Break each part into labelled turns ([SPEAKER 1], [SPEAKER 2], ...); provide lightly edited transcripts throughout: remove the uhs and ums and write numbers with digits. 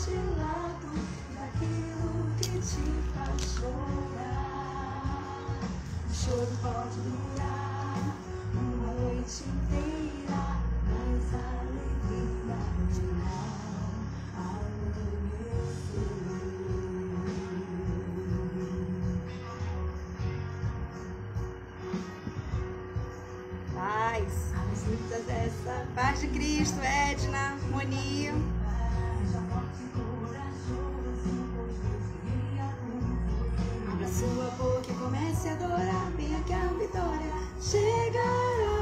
[SPEAKER 1] de lado daquilo que te faz chorar. O choro pode durar uma noite inteira, mas a alegria virá ao amanhecer. Paz, muita dessa paz de Cristo, Edna, Moni. Abra sua boca e comece a adorar, venha que a vitória chegará.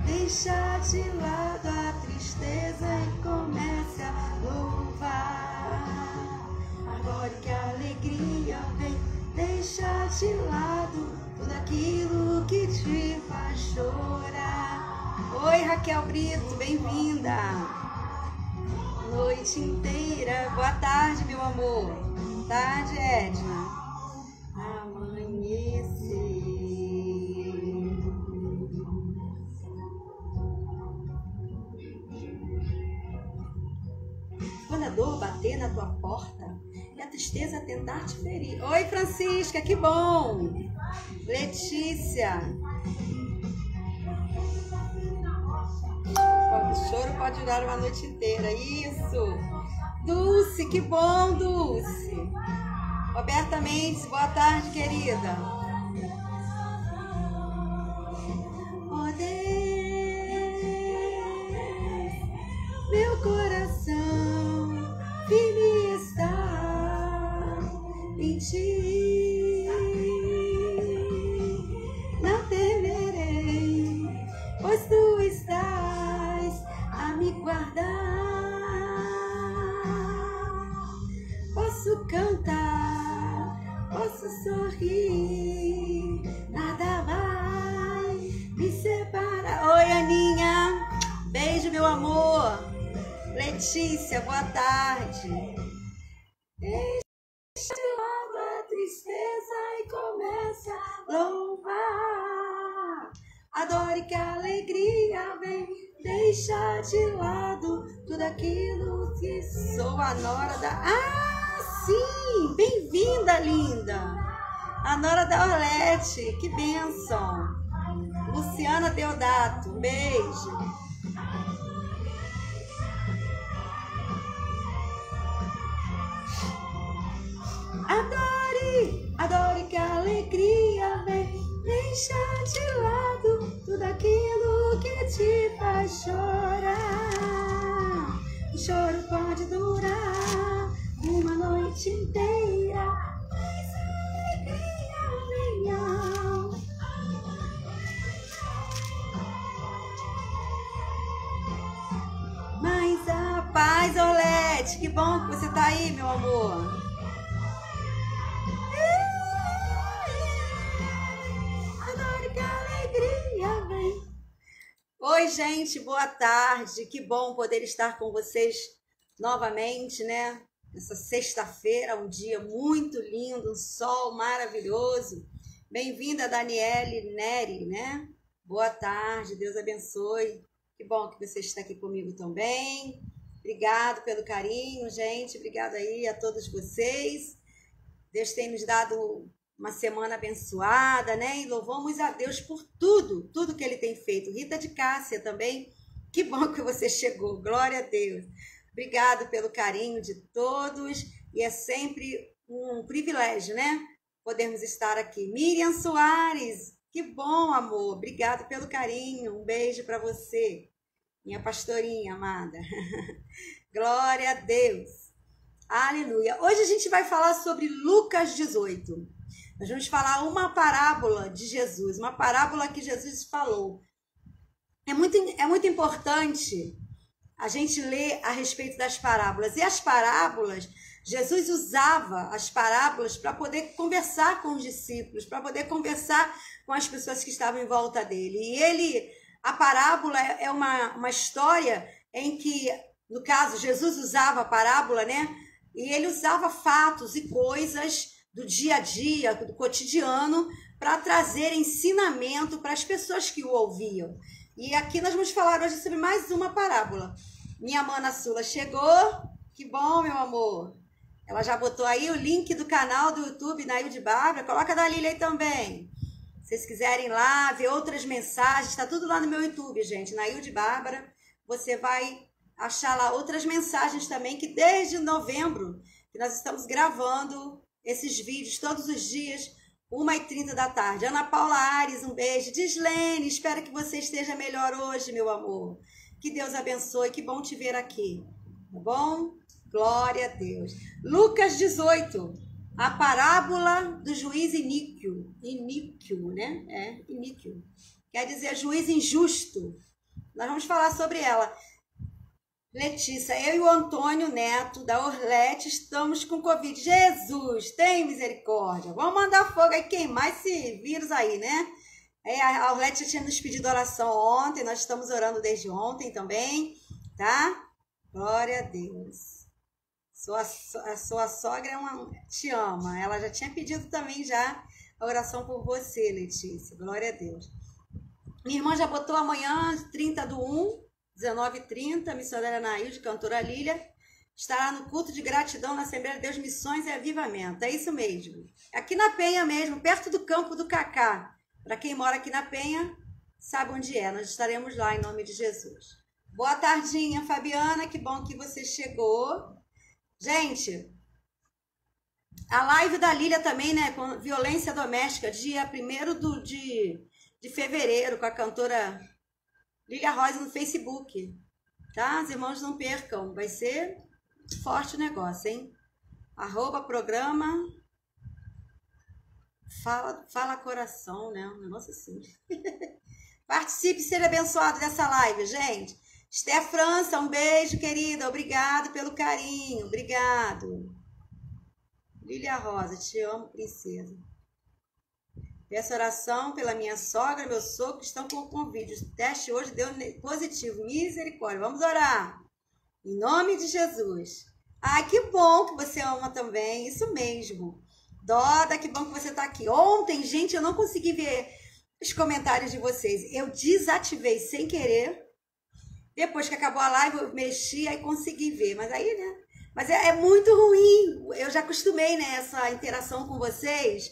[SPEAKER 1] Deixa de lado a tristeza e comece a louvar. Agora que a alegria vem, deixa de lado tudo aquilo que te faz chorar. Oi, Raquel Brito, bem-vinda. Noite inteira. Boa tarde, meu amor. Boa tarde, Edna. Amanhecer. Quando a dor bater na tua porta e a tristeza tentar te ferir. Oi, Francisca, que bom. Letícia. O choro pode durar uma noite inteira. Isso. Dulce, que bom, Dulce. Roberta Mendes, boa tarde, querida. Oh, Deus, meu coração firme está em ti. Não temerei, pois tu estás a me guardar. Posso cantar, posso sorrir, nada vai me separar. Oi, Aninha, beijo, meu amor. Letícia, boa tarde. Deixa de lado a tristeza e comece a louvar. Adore que a alegria vem. Deixa de lado tudo aquilo que sou a nora da... Ah, sim! Bem-vinda, linda! A nora da Orlete, que bênção! Luciana Deodato, um beijo! Adore, adore que a alegria vem. Deixa de lado tudo aquilo que te faz chorar. O choro pode durar uma noite inteira, mas a alegria vem ao... Mas a paz, Olete, que bom que você tá aí, meu amor. Oi, gente, boa tarde. Que bom poder estar com vocês novamente, né? Essa sexta-feira, um dia muito lindo, um sol maravilhoso. Bem-vinda, Daniele Neri, né? Boa tarde, Deus abençoe. Que bom que você está aqui comigo também. Obrigado pelo carinho, gente. Obrigada aí a todos vocês. Deus tem nos dado uma semana abençoada, né? E louvamos a Deus por tudo que Ele tem feito. Rita de Cássia também, que bom que você chegou, glória a Deus. Obrigado pelo carinho de todos e é sempre um privilégio, né? Podermos estar aqui. Miriam Soares, que bom, amor, obrigado pelo carinho, um beijo para você, minha pastorinha amada. Glória a Deus, aleluia. Hoje a gente vai falar sobre Lucas 18. Nós vamos falar uma parábola de Jesus, uma parábola que Jesus falou. É muito importante a gente ler a respeito das parábolas. E as parábolas, Jesus usava as parábolas para poder conversar com os discípulos, para poder conversar com as pessoas que estavam em volta dele. E a parábola é uma história em que, no caso, Jesus usava a parábola, né? E ele usava fatos e coisas do dia a dia, do cotidiano, para trazer ensinamento para as pessoas que o ouviam. E aqui nós vamos falar hoje sobre mais uma parábola. Minha mana Sula chegou. Que bom, meu amor. Ela já botou aí o link do canal do YouTube, Nailde Bárbara. Coloca da Lília aí também. Se vocês quiserem lá ver outras mensagens, tá tudo lá no meu YouTube, gente. Nailde Bárbara. Você vai achar lá outras mensagens também, que desde novembro que nós estamos gravando esses vídeos todos os dias, 1h30 da tarde. Ana Paula Ares, um beijo. Dislene, espero que você esteja melhor hoje, meu amor. Que Deus abençoe, que bom te ver aqui. Tá bom? Glória a Deus. Lucas 18, a parábola do juiz iníquo. Iníquo, né? Iníquo. Quer dizer juiz injusto. Nós vamos falar sobre ela. Letícia, eu e o Antônio Neto, da Orlete, estamos com Covid. Jesus, tem misericórdia. Vamos mandar fogo aí, queimar esse vírus aí, né? A Orlete já tinha nos pedido oração ontem, nós estamos orando desde ontem também, tá? Glória a Deus. A sua sogra te ama. Ela já tinha pedido também já a oração por você, Letícia. Glória a Deus. Minha irmã já botou amanhã, 30/1, 19h30, missionária Nailde, cantora Lília, estará no culto de gratidão na Assembleia de Deus Missões e Avivamento. É isso mesmo. Aqui na Penha mesmo, perto do campo do Cacá. Para quem mora aqui na Penha, sabe onde é. Nós estaremos lá em nome de Jesus. Boa tardinha, Fabiana. Que bom que você chegou. Gente, a live da Lília também, né? Com violência doméstica, dia 1º de fevereiro, com a cantora Lília Rosa no Facebook, tá? Os irmãos não percam, vai ser forte o negócio, hein? @programa Fala Coração, né? Um negócio assim. Participe, seja abençoado dessa live, gente. Esté França, um beijo, querida. Obrigado pelo carinho, obrigado. Lília Rosa, te amo, princesa. Peço oração pela minha sogra e meu sogro que estão com o convite. O teste hoje deu positivo. Misericórdia. Vamos orar. Em nome de Jesus. Ai, que bom que você ama também. Isso mesmo. Doda, que bom que você está aqui. Ontem, gente, eu não consegui ver os comentários de vocês. Eu desativei sem querer. Depois que acabou a live, eu mexi e consegui ver. Mas aí, né? Mas é muito ruim. Eu já acostumei, né, essa interação com vocês.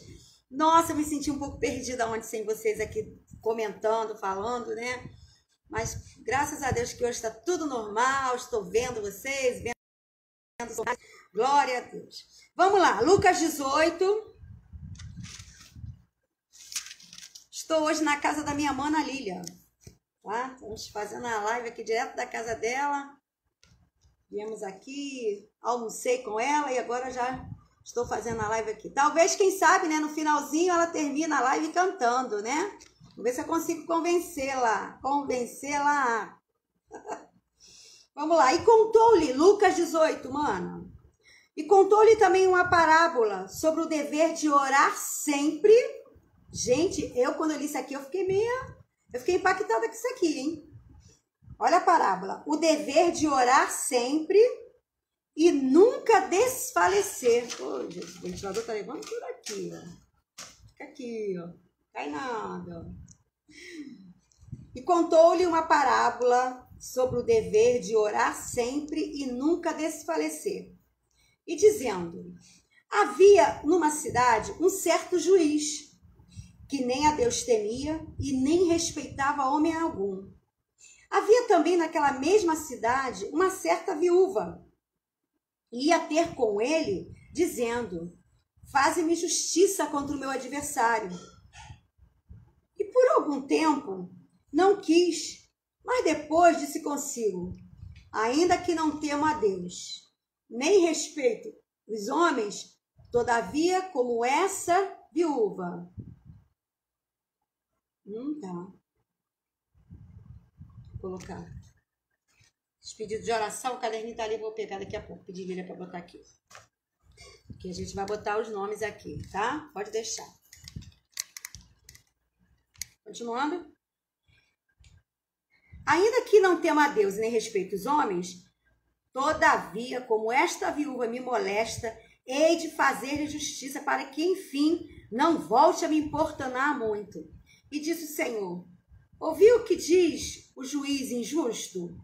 [SPEAKER 1] Nossa, eu me senti um pouco perdida ontem sem vocês aqui comentando, falando, né? Mas graças a Deus que hoje está tudo normal, estou vendo vocês, vendo. Glória a Deus. Vamos lá, Lucas 18. Estou hoje na casa da minha mana Lília, tá? Estamos fazendo a live aqui direto da casa dela. Viemos aqui, almocei com ela e agora já estou fazendo a live aqui. Talvez, quem sabe, né, no finalzinho ela termina a live cantando, né? Vamos ver se eu consigo convencê-la. Vamos lá. E contou-lhe, Lucas 18, mano. E contou-lhe também uma parábola sobre o dever de orar sempre. Gente, quando eu li isso aqui, eu fiquei impactada com isso aqui, hein? Olha a parábola. O dever de orar sempre e nunca desfalecer. Ô, Jesus, o ventilador tá levando por aqui, ó. Fica aqui, ó. Cai nada. E contou-lhe uma parábola sobre o dever de orar sempre e nunca desfalecer. E dizendo: havia numa cidade um certo juiz, que nem a Deus temia e nem respeitava homem algum. Havia também naquela mesma cidade uma certa viúva, ia ter com ele, dizendo: faze-me justiça contra o meu adversário. E por algum tempo não quis, mas depois disse consigo: ainda que não temo a Deus, nem respeito os homens, todavia como essa viúva. Tá. Vou colocar os pedidos de oração, o caderninho tá ali, eu vou pegar daqui a pouco, pedir ele para botar aqui. Porque a gente vai botar os nomes aqui, tá? Pode deixar. Continuando. Ainda que não tema a Deus nem respeite os homens, todavia, como esta viúva me molesta, hei de fazer-lhe justiça para que, enfim, não volte a me importunar muito. E disse o Senhor: Ouviu o que diz o juiz injusto?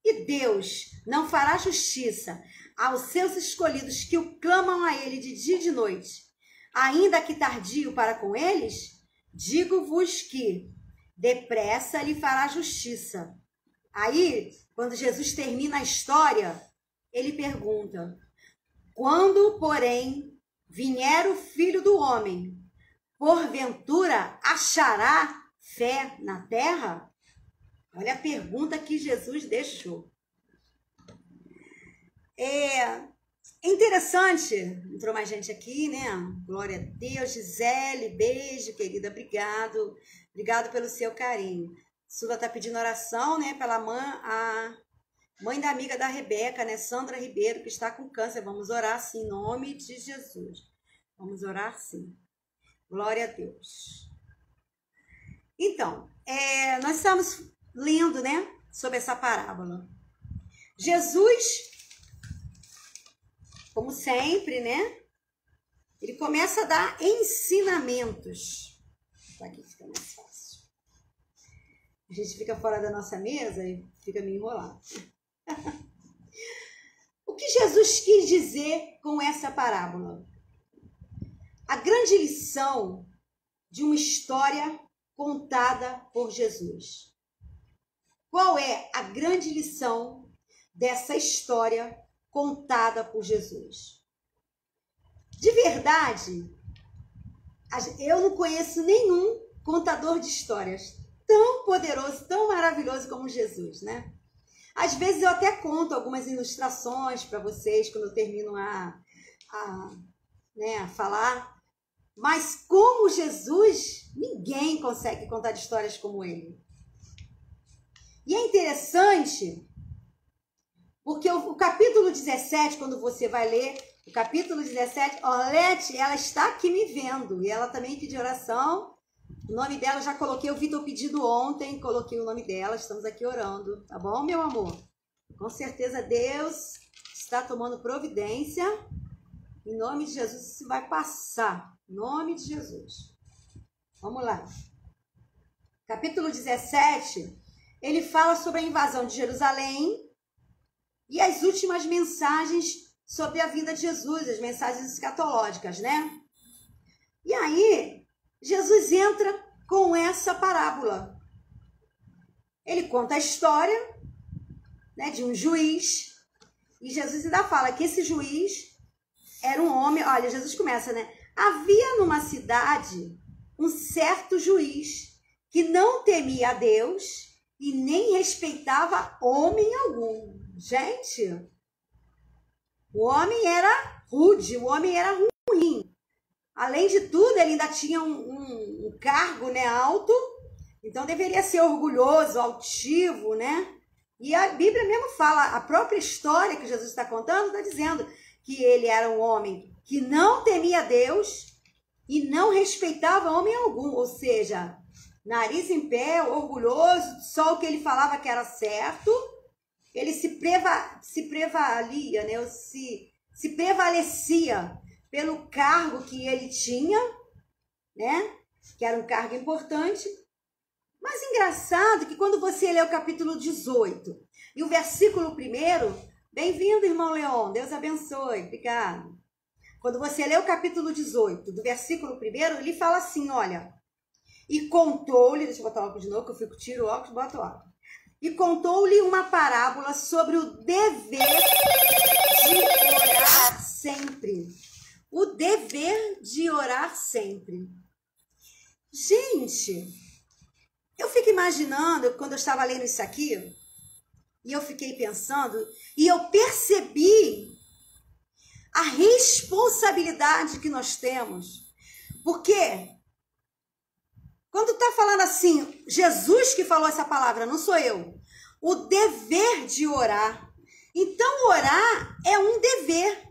[SPEAKER 1] E Deus não fará justiça aos seus escolhidos que o clamam a ele de dia e de noite, ainda que tardio para com eles? Digo-vos que depressa lhe fará justiça. Aí, quando Jesus termina a história, ele pergunta: quando, porém, vier o Filho do Homem, porventura achará fé na terra? Olha a pergunta que Jesus deixou. É interessante, entrou mais gente aqui, né? Glória a Deus. Gisele, beijo, querida, obrigado. Obrigado pelo seu carinho. Sula tá pedindo oração, né? Pela a mãe da amiga da Rebeca, né? Sandra Ribeiro, que está com câncer. Vamos orar sim, em nome de Jesus. Vamos orar sim. Glória a Deus. Então, nós estamos lendo, né? Sobre essa parábola. Jesus, como sempre, né? Ele começa a dar ensinamentos. Aqui fica mais fácil. A gente fica fora da nossa mesa e fica meio enrolado. O que Jesus quis dizer com essa parábola? A grande lição de uma história contada por Jesus. Qual é a grande lição dessa história contada por Jesus? De verdade, eu não conheço nenhum contador de histórias tão poderoso, tão maravilhoso como Jesus, né? Às vezes eu até conto algumas ilustrações para vocês quando eu termino a falar, mas como Jesus, ninguém consegue contar histórias como ele. E é interessante, porque o capítulo 17, quando você vai ler, o capítulo 17, Orlete, ela está aqui me vendo, e ela também pediu oração. O nome dela, eu já coloquei, o Vitor pedido ontem, coloquei o nome dela, estamos aqui orando, tá bom, meu amor? Com certeza Deus está tomando providência, em nome de Jesus, isso vai passar, em nome de Jesus. Vamos lá. Capítulo 17, ele fala sobre a invasão de Jerusalém e as últimas mensagens sobre a vida de Jesus, as mensagens escatológicas, né? E aí, Jesus entra com essa parábola. Ele conta a história, né, de um juiz, e Jesus ainda fala que esse juiz era um homem. Olha, Jesus começa, né? Havia numa cidade um certo juiz que não temia a Deus e nem respeitava homem algum. Gente, o homem era rude, o homem era ruim. Além de tudo, ele ainda tinha um cargo, né, alto, então deveria ser orgulhoso, altivo, né? E a Bíblia mesmo fala, a própria história que Jesus está contando está dizendo que ele era um homem que não temia Deus e não respeitava homem algum, ou seja, nariz em pé, orgulhoso, só o que ele falava que era certo, ele se prevalia, né? Se prevalecia pelo cargo que ele tinha, né? Que era um cargo importante. Mas engraçado que quando você lê o capítulo 18 e o versículo 1, bem-vindo, irmão Leon, Deus abençoe, obrigado. Quando você lê o capítulo 18, do versículo 1, ele fala assim, olha, e contou-lhe, deixa eu botar o óculos de novo, que eu tiro o óculos e boto o óculos. E contou-lhe uma parábola sobre o dever de orar sempre. O dever de orar sempre. Gente, eu fico imaginando, quando eu estava lendo isso aqui, e eu fiquei pensando, e eu percebi a responsabilidade que nós temos. Porque quando está falando assim, Jesus que falou essa palavra, não sou eu, o dever de orar. Então, orar é um dever.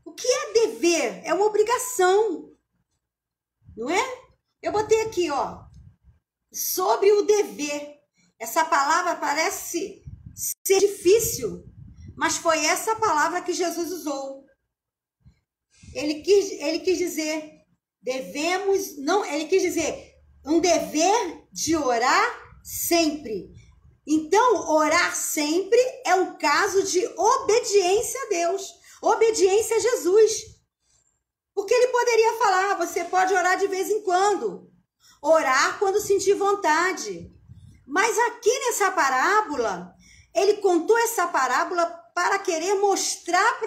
[SPEAKER 1] O que é dever? É uma obrigação, não é? Eu botei aqui, ó, sobre o dever. Essa palavra parece ser difícil, mas foi essa palavra que Jesus usou. Ele quis dizer, devemos, não, ele quis dizer um dever de orar sempre. Então, orar sempre é um caso de obediência a Deus, obediência a Jesus. Porque ele poderia falar, você pode orar de vez em quando, orar quando sentir vontade. Mas aqui nessa parábola, ele contou essa parábola para querer mostrar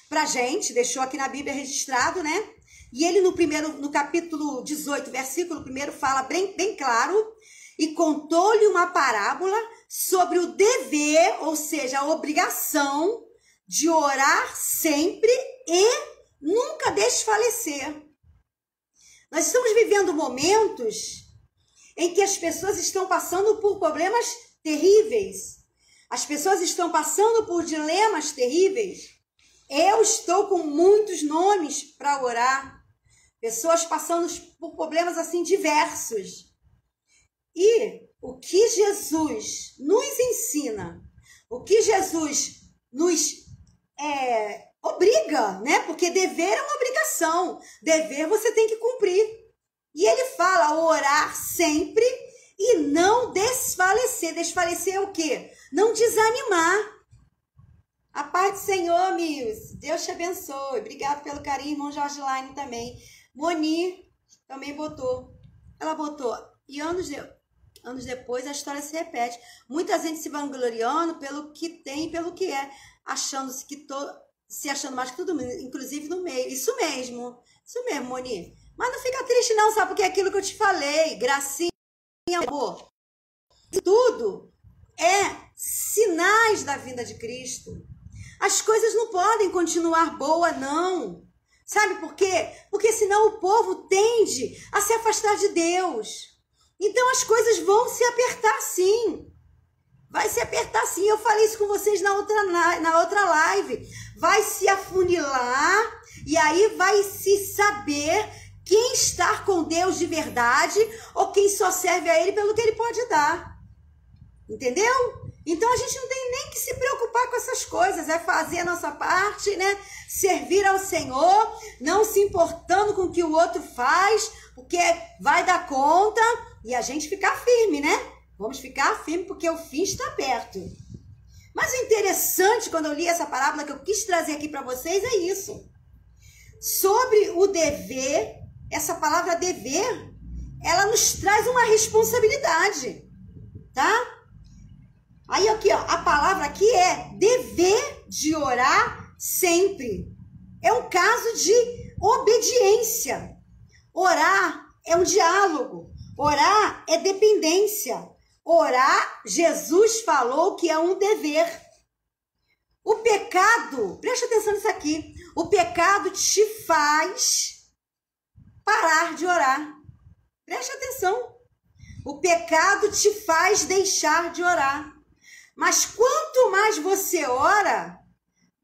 [SPEAKER 1] para a gente, deixou aqui na Bíblia registrado, né? E ele no capítulo 18, versículo 1, fala bem claro, e contou-lhe uma parábola sobre o dever, ou seja, a obrigação de orar sempre e nunca desfalecer. Nós estamos vivendo momentos em que as pessoas estão passando por problemas terríveis. As pessoas estão passando por dilemas terríveis. Eu estou com muitos nomes para orar. Pessoas passando por problemas assim diversos. E o que Jesus nos ensina, o que Jesus nos obriga, né? Porque dever é uma obrigação. Dever você tem que cumprir. E ele fala orar sempre e não desfalecer. Desfalecer é o quê? Não desanimar. A paz do Senhor, Mills. Deus te abençoe. Obrigado pelo carinho, irmão Jorge Laine também. Moni também botou. Ela botou. E anos depois a história se repete. Muita gente se vangloriando pelo que tem e pelo que é. Achando-se que se achando mais que todo mundo, inclusive no meio. Isso mesmo, Moni. Mas não fica triste não, sabe? Porque é aquilo que eu te falei, gracinha, amor. Tudo é sinais da vinda de Cristo. As coisas não podem continuar boas, não. Sabe por quê? Porque senão o povo tende a se afastar de Deus. Então as coisas vão se apertar sim. Vai se apertar sim. Eu falei isso com vocês na outra live. Vai se afunilar e aí vai se saber quem está com Deus de verdade ou quem só serve a Ele pelo que Ele pode dar. Entendeu? Então a gente não tem nem que se preocupar com essas coisas. É fazer a nossa parte, né? Servir ao Senhor, não se importando com o que o outro faz, porque vai dar conta e a gente ficar firme, né? Vamos ficar firme porque o fim está perto. Mas o interessante, quando eu li essa parábola que eu quis trazer aqui para vocês, é isso. Sobre o dever, essa palavra dever, ela nos traz uma responsabilidade, tá? Aí aqui, ó, a palavra aqui é dever de orar sempre. É um caso de obediência. Orar é um diálogo. Orar é dependência. Orar, Jesus falou que é um dever. O pecado, preste atenção nisso aqui, o pecado te faz parar de orar. Preste atenção. O pecado te faz deixar de orar. Mas quanto mais você ora,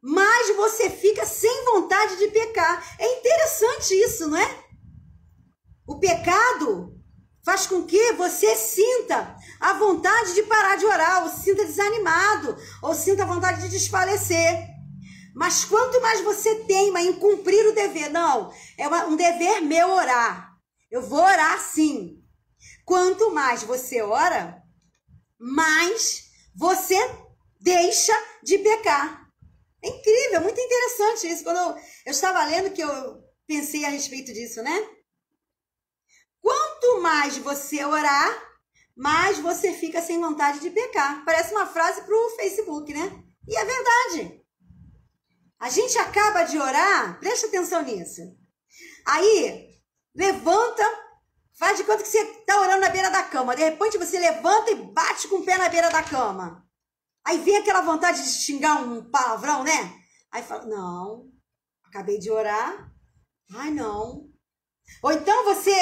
[SPEAKER 1] mais você fica sem vontade de pecar. É interessante isso, não é? O pecado faz com que você sinta a vontade de parar de orar, ou sinta desanimado, ou sinta a vontade de desfalecer. Mas quanto mais você teima em cumprir o dever, não, é um dever meu orar. Eu vou orar sim. Quanto mais você ora, mais você deixa de pecar. É incrível, muito interessante isso. Quando eu estava lendo que eu pensei a respeito disso, né? Quanto mais você orar, mais você fica sem vontade de pecar. Parece uma frase para o Facebook, né? E é verdade. A gente acaba de orar, presta atenção nisso. Aí, levanta, faz de conta que você está orando na beira da cama. De repente, você levanta e bate com o pé na beira da cama. Aí vem aquela vontade de xingar um palavrão, né? Aí fala, não, acabei de orar. Ai, não. Ou então você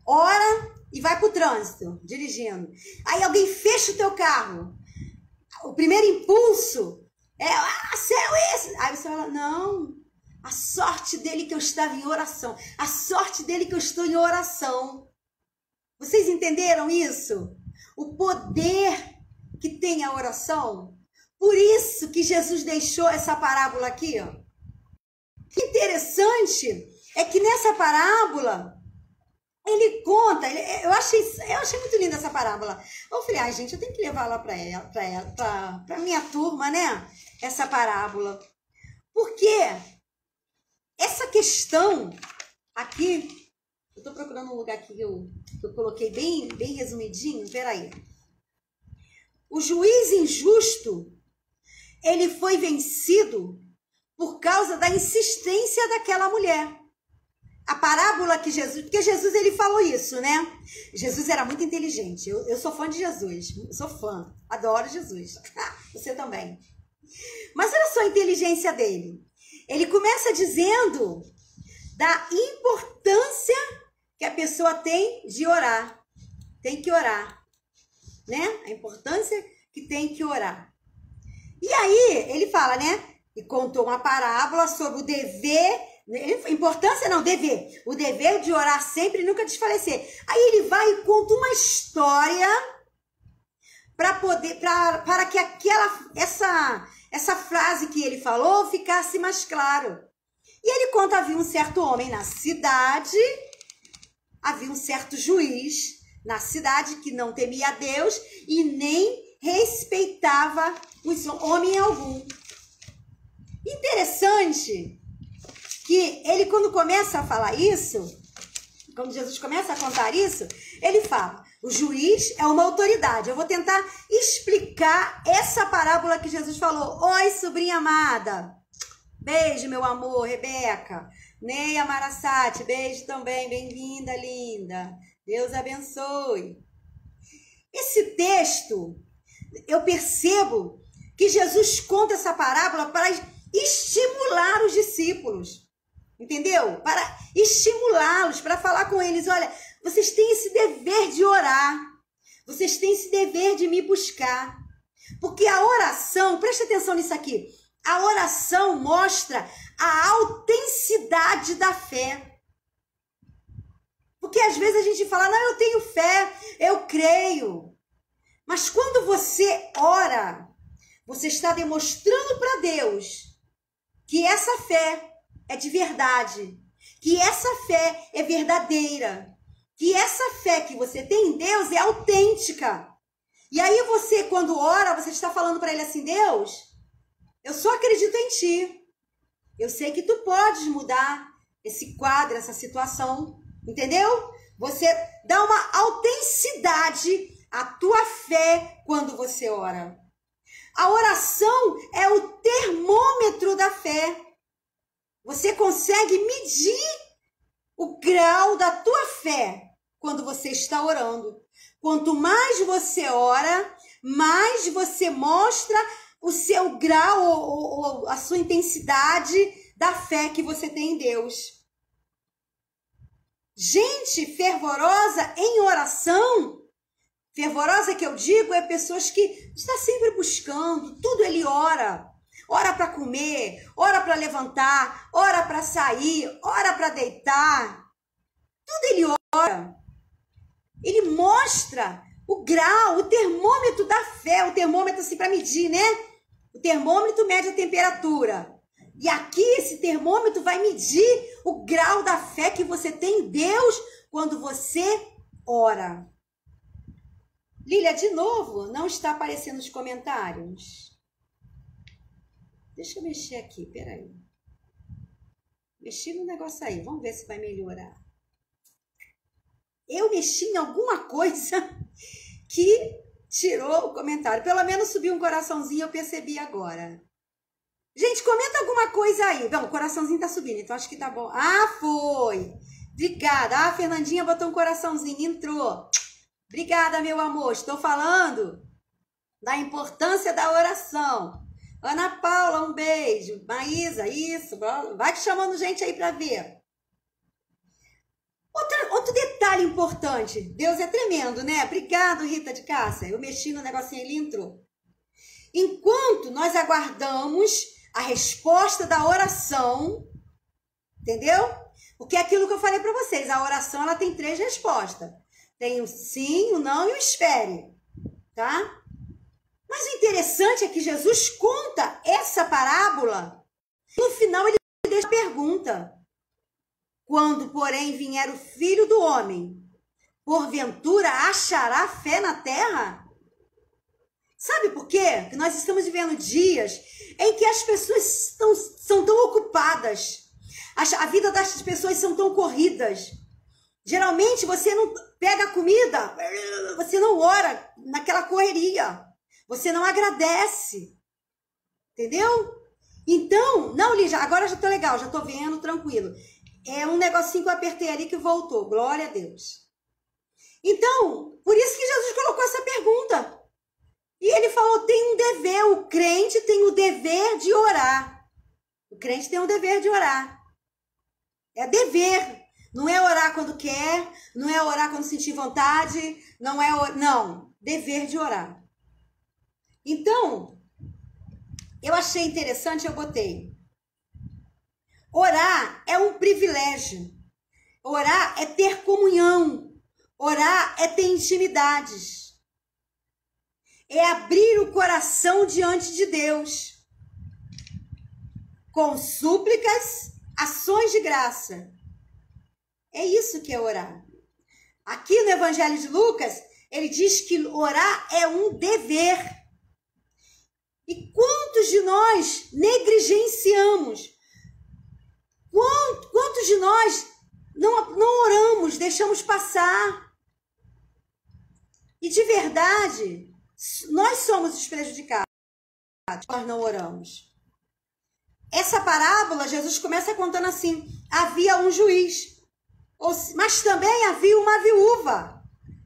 [SPEAKER 1] ora e vai para o trânsito, dirigindo. Aí alguém fecha o teu carro. O primeiro impulso é, céu esse. Aí você fala, não, a sorte dele que eu estava em oração. A sorte dele que eu estou em oração. Vocês entenderam isso? O poder que tem a oração. Por isso que Jesus deixou essa parábola aqui, ó. O interessante é que nessa parábola, ele conta, eu achei muito linda essa parábola. Eu falei, ai, gente, eu tenho que levar lá para minha turma, né? Essa parábola. Porque essa questão aqui, eu tô procurando um lugar aqui que eu coloquei bem resumidinho, peraí. O juiz injusto, ele foi vencido por causa da insistência daquela mulher. A parábola que Jesus... Porque Jesus, ele falou isso, né? Jesus era muito inteligente. Eu sou fã de Jesus. Eu sou fã. Adoro Jesus. Você também. Mas olha só a inteligência dele. Ele começa dizendo da importância que a pessoa tem de orar. Tem que orar. Né? A importância que tem que orar. E aí, ele fala, né? E contou uma parábola sobre o dever... Importância não, dever. O dever de orar sempre e nunca desfalecer. Aí ele vai e conta uma história para que essa frase que ele falou ficasse mais claro. E ele conta: havia um certo homem na cidade, havia um certo juiz na cidade que não temia a Deus e nem respeitava homem algum. Interessante que ele, quando começa a falar isso, quando Jesus começa a contar isso, ele fala, o juiz é uma autoridade. Eu vou tentar explicar essa parábola que Jesus falou. Oi, sobrinha amada. Beijo, meu amor, Rebeca. Neia Marasati, beijo também. Bem-vinda, linda. Deus abençoe. Esse texto, eu percebo que Jesus conta essa parábola para estimular os discípulos. Entendeu? Para estimulá-los, para falar com eles, olha, vocês têm esse dever de orar, vocês têm esse dever de me buscar, porque a oração, presta atenção nisso aqui, a oração mostra a autenticidade da fé, porque às vezes a gente fala, não, eu tenho fé, eu creio, mas quando você ora, você está demonstrando para Deus que essa fé é de verdade, que essa fé é verdadeira, que essa fé que você tem em Deus é autêntica. E aí você, quando ora, você está falando para ele assim, Deus, eu só acredito em ti. Eu sei que tu podes mudar esse quadro, essa situação, entendeu? Você dá uma autenticidade à tua fé quando você ora. A oração é o termômetro da fé. Você consegue medir o grau da tua fé quando você está orando. Quanto mais você ora, mais você mostra o seu grau ou a sua intensidade da fé que você tem em Deus. Gente fervorosa em oração, fervorosa que eu digo é pessoas que estão sempre buscando, tudo ele ora. Ora para comer, ora para levantar, ora para sair, ora para deitar. Tudo ele ora. Ele mostra o grau, o termômetro da fé, o termômetro assim para medir, né? O termômetro mede a temperatura. E aqui esse termômetro vai medir o grau da fé que você tem em Deus quando você ora. Lília, de novo, não está aparecendo nos comentários. Deixa eu mexer aqui, peraí. Mexi no negócio aí, vamos ver se vai melhorar. Eu mexi em alguma coisa que tirou o comentário. Pelo menos subiu um coraçãozinho, eu percebi agora. Gente, comenta alguma coisa aí. Bom, o coraçãozinho tá subindo, então acho que tá bom. Ah, foi! Obrigada. Ah, a Fernandinha botou um coraçãozinho, entrou. Obrigada, meu amor. Estou falando da importância da oração. Ana Paula, um beijo. Maísa, isso. Vai te chamando gente aí para ver. Outro detalhe importante. Deus é tremendo, né? Obrigado, Rita de Cássia. Eu mexi no negocinho, ele entrou. Enquanto nós aguardamos a resposta da oração, entendeu? Porque é aquilo que eu falei para vocês. A oração, ela tem 3 respostas. Tem o sim, o não e o espere. Tá? Mas o interessante é que Jesus conta essa parábola. No final, ele deixa a pergunta. Quando, porém, vier o Filho do Homem, porventura achará fé na terra? Sabe por quê? Porque nós estamos vivendo dias em que as pessoas são tão ocupadas, a vida das pessoas são tão corridas. Geralmente você não pega a comida, você não ora naquela correria, você não agradece, entendeu? Então, não, Lígia, agora já tô legal, já tô vendo, tranquilo. É um negocinho que eu apertei ali que voltou, glória a Deus. Então, por isso que Jesus colocou essa pergunta. E ele falou, tem um dever, o crente tem o dever de orar. O crente tem o dever de orar. É dever. Não é orar quando quer, não é orar quando sentir vontade, não, dever de orar. Então, eu achei interessante, eu botei. Orar é um privilégio. Orar é ter comunhão. Orar é ter intimidades. É abrir o coração diante de Deus. Com súplicas, ações de graça. É isso que é orar. Aqui no Evangelho de Lucas, ele diz que orar é um dever. E quantos de nós negligenciamos? Quantos de nós não oramos, deixamos passar? E de verdade, nós somos os prejudicados, nós não oramos. Essa parábola, Jesus começa contando assim, havia um juiz, mas também havia uma viúva.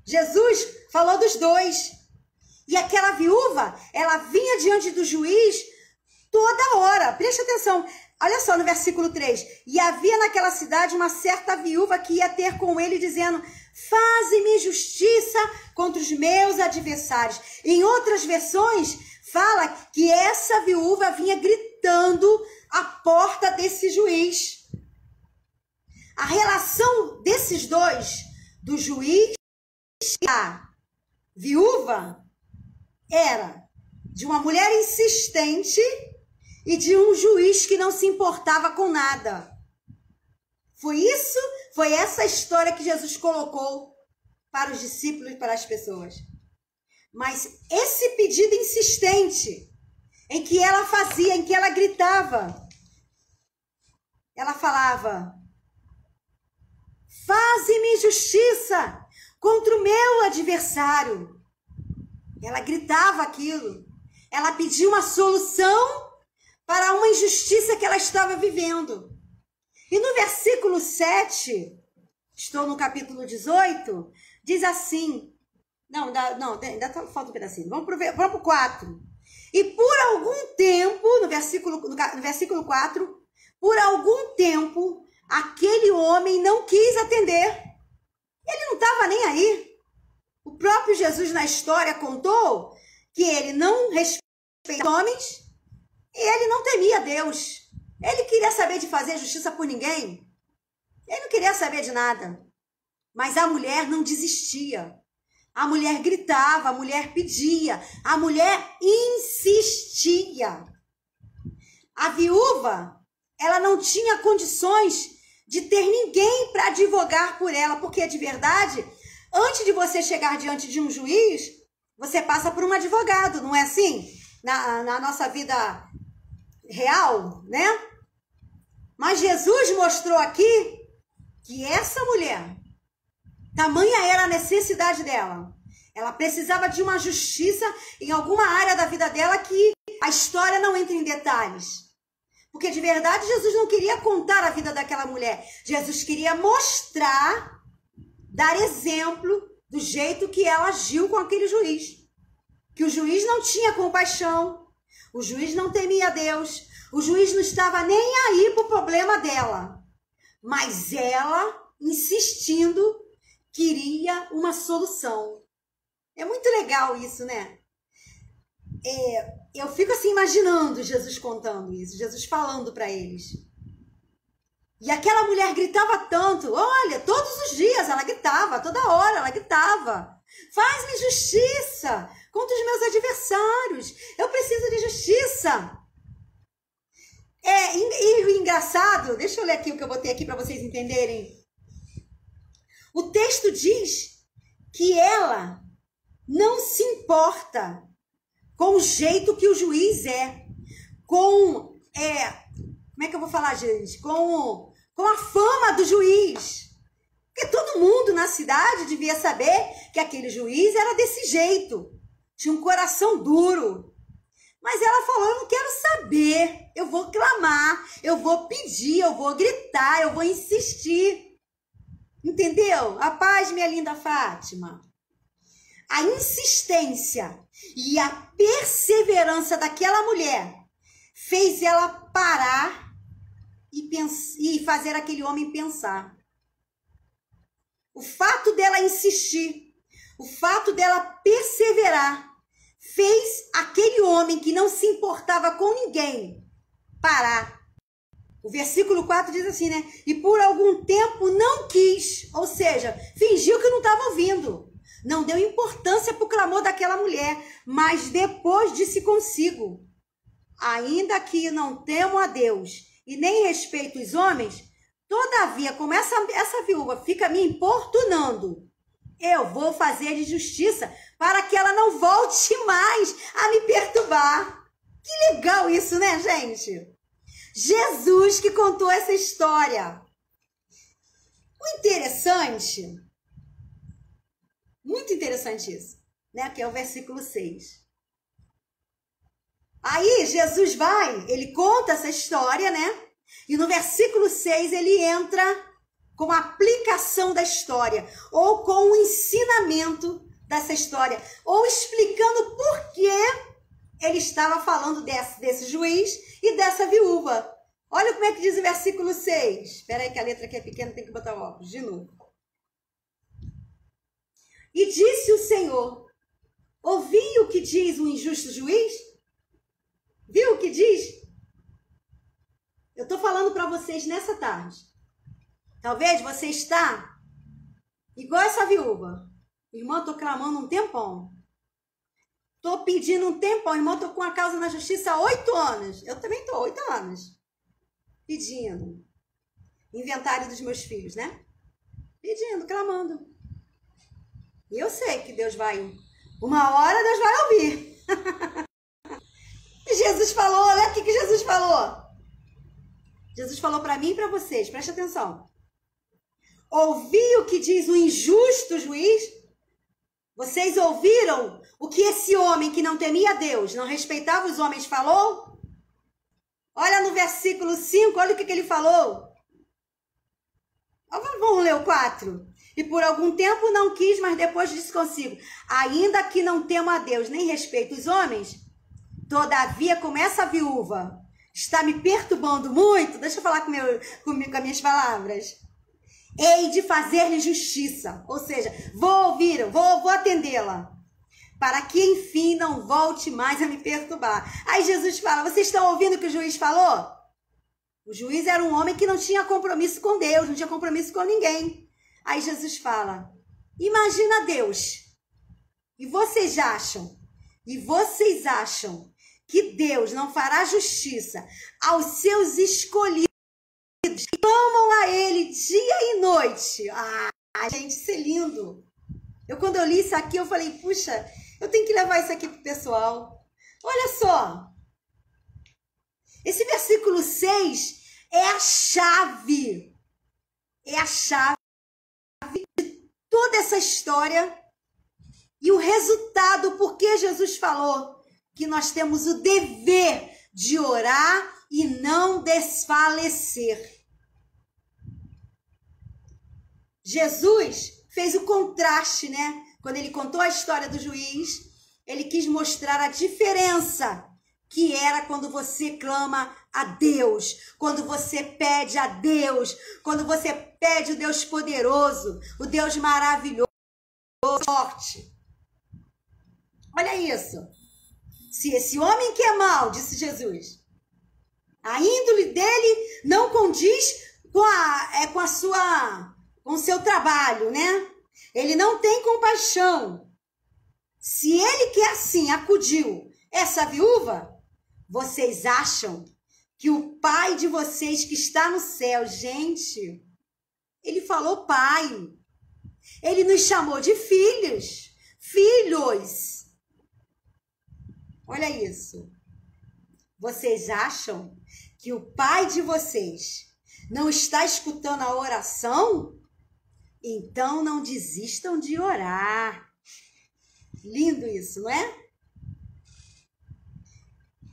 [SPEAKER 1] Jesus falou dos dois. E aquela viúva, ela vinha diante do juiz toda hora. Preste atenção. Olha só no versículo 3. E havia naquela cidade uma certa viúva que ia ter com ele, dizendo, faze-me justiça contra os meus adversários. Em outras versões, fala que essa viúva vinha gritando à porta desse juiz. A relação desses dois, do juiz e a viúva, era de uma mulher insistente e de um juiz que não se importava com nada. Foi essa história que Jesus colocou para os discípulos e para as pessoas. Mas esse pedido insistente, em que ela fazia, em que ela gritava, ela falava, faze-me justiça contra o meu adversário. Ela gritava aquilo. Ela pediu uma solução para uma injustiça que ela estava vivendo. E no versículo 7, estou no capítulo 18, diz assim, ainda falta um pedacinho, vamos para o 4. E por algum tempo, no versículo 4, por algum tempo, aquele homem não quis atender. Ele não estava nem aí. O próprio Jesus na história contou que ele não respeitava homens e ele não temia Deus. Ele queria saber de fazer justiça por ninguém. Ele não queria saber de nada. Mas a mulher não desistia. A mulher gritava, a mulher pedia, a mulher insistia. A viúva, ela não tinha condições de ter ninguém para advogar por ela, porque de verdade, antes de você chegar diante de um juiz, você passa por um advogado, não é assim? Na nossa vida real, né? Mas Jesus mostrou aqui que essa mulher, tamanha era a necessidade dela. Ela precisava de uma justiça em alguma área da vida dela que a história não entra em detalhes. Porque de verdade Jesus não queria contar a vida daquela mulher. Jesus queria mostrar, dar exemplo do jeito que ela agiu com aquele juiz. Que o juiz não tinha compaixão, o juiz não temia Deus, o juiz não estava nem aí para o problema dela. Mas ela, insistindo, queria uma solução. É muito legal isso, né? Eu fico assim imaginando Jesus contando isso, Jesus falando para eles. E aquela mulher gritava tanto, olha, todos os dias ela gritava, toda hora ela gritava. Faz-me justiça contra os meus adversários. Eu preciso de justiça. E o engraçado, deixa eu ler aqui o que eu botei aqui para vocês entenderem. O texto diz que ela não se importa com o jeito que o juiz é, como é que eu vou falar, gente? Com a fama do juiz. Porque todo mundo na cidade devia saber que aquele juiz era desse jeito. Tinha um coração duro. Mas ela falou, eu não quero saber. Eu vou clamar, eu vou pedir, eu vou gritar, eu vou insistir. Entendeu? A paz, minha linda Fátima. A insistência e a perseverança daquela mulher fez ela parar e fazer aquele homem pensar. O fato dela insistir, o fato dela perseverar, fez aquele homem que não se importava com ninguém parar. O versículo 4 diz assim, né? E por algum tempo não quis, ou seja, fingiu que não estava ouvindo. Não deu importância para o clamor daquela mulher, mas depois disse consigo, ainda que não temo a Deus e nem respeito os homens, todavia, como essa viúva fica me importunando, eu vou fazer justiça para que ela não volte mais a me perturbar. Que legal isso, né, gente? Jesus que contou essa história. O interessante, muito interessante isso, né? Que é o versículo 6. Aí Jesus ele conta essa história, né? E no versículo 6 ele entra com a aplicação da história, ou com o ensinamento dessa história, ou explicando por que ele estava falando desse juiz e dessa viúva. Olha como é que diz o versículo 6. Espera aí que a letra aqui é pequena, tem que botar o óculos de novo. E disse o Senhor, ouvi o que diz o injusto juiz? Viu o que diz? Eu estou falando para vocês nessa tarde. Talvez você está igual essa viúva. Irmã, estou clamando um tempão. Estou pedindo um tempão. Irmã, estou com a causa na justiça há 8 anos. Eu também estou, 8 anos. Pedindo. Inventário dos meus filhos, né? Pedindo, clamando. E eu sei que Deus vai... Uma hora Deus vai ouvir. E Jesus falou, olha o que Jesus falou. Jesus falou para mim e para vocês, preste atenção. Ouvi o que diz o injusto juiz? Vocês ouviram o que esse homem que não temia Deus, não respeitava os homens, falou? Olha no versículo 5, olha o que ele falou. Vamos ler o 4. E por algum tempo não quis, mas depois disse consigo, ainda que não temo a Deus, nem respeito os homens, todavia, como essa viúva está me perturbando muito, deixa eu falar com as minhas palavras, hei de fazer-lhe justiça, ou seja, vou ouvir, vou atendê-la, para que enfim não volte mais a me perturbar. Aí Jesus fala, vocês estão ouvindo o que o juiz falou? O juiz era um homem que não tinha compromisso com Deus, não tinha compromisso com ninguém. Aí Jesus fala, imagina Deus, e vocês acham que Deus não fará justiça aos seus escolhidos que clamam a Ele dia e noite? Ah, gente, isso é lindo. Quando eu li isso aqui, eu falei, puxa, eu tenho que levar isso aqui pro pessoal. Olha só, esse versículo 6 é a chave de toda essa história e o resultado, porque Jesus falou que nós temos o dever de orar e não desfalecer. Jesus fez o contraste, né? Quando ele contou a história do juiz, ele quis mostrar a diferença que era quando você clama a Deus, quando você pede a Deus, quando você pede o Deus poderoso, o Deus maravilhoso, forte. Olha isso. Se esse homem que é mau, disse Jesus, a índole dele não condiz com o seu trabalho, né? Ele não tem compaixão. Se ele que assim acudiu essa viúva, vocês acham que o Pai de vocês que está no céu, gente, ele falou Pai. Ele nos chamou de filhos. Filhos. Olha isso. Vocês acham que o Pai de vocês não está escutando a oração? Então não desistam de orar. Lindo isso, não é?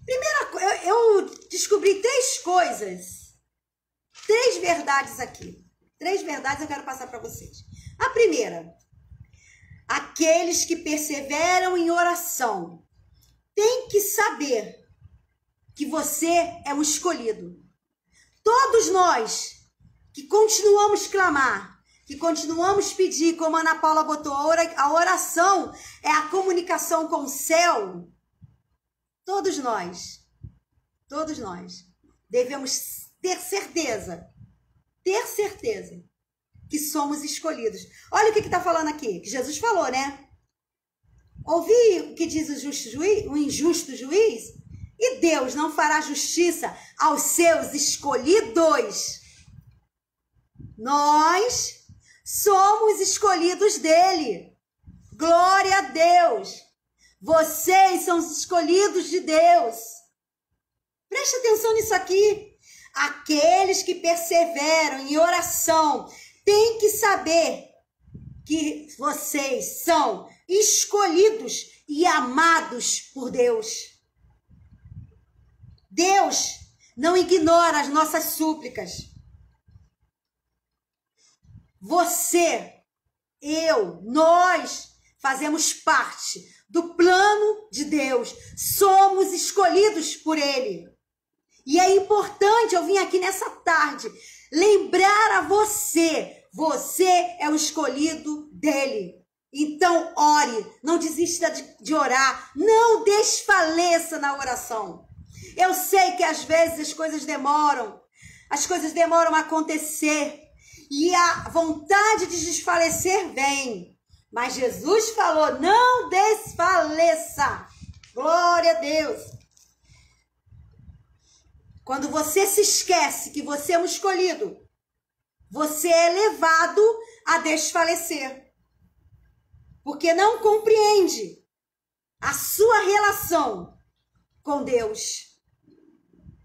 [SPEAKER 1] Primeira coisa, eu descobri 3 coisas, 3 verdades aqui. 3 verdades eu quero passar para vocês. A primeira, aqueles que perseveram em oração têm que saber que você é um escolhido. Todos nós que continuamos a clamar, que continuamos a pedir, como a Ana Paula botou, a oração é a comunicação com o céu. Todos nós devemos ter certeza que somos escolhidos. Olha o que está falando aqui, que Jesus falou, né? Ouvi o que diz o injusto juiz? E Deus não fará justiça aos seus escolhidos. Nós somos escolhidos dele. Glória a Deus. Vocês são os escolhidos de Deus. Preste atenção nisso aqui. Aqueles que perseveram em oração têm que saber que vocês são escolhidos e amados por Deus. Deus não ignora as nossas súplicas. Você, eu, nós fazemos parte do plano de Deus. Somos escolhidos por Ele. E é importante eu vim aqui nessa tarde lembrar a você. Você é o escolhido dele. Então, ore. Não desista de orar. Não desfaleça na oração. Eu sei que às vezes as coisas demoram. As coisas demoram a acontecer. E a vontade de desfalecer vem. Mas Jesus falou, não desfaleça. Glória a Deus. Quando você se esquece que você é um escolhido, você é levado a desfalecer. Porque não compreende a sua relação com Deus.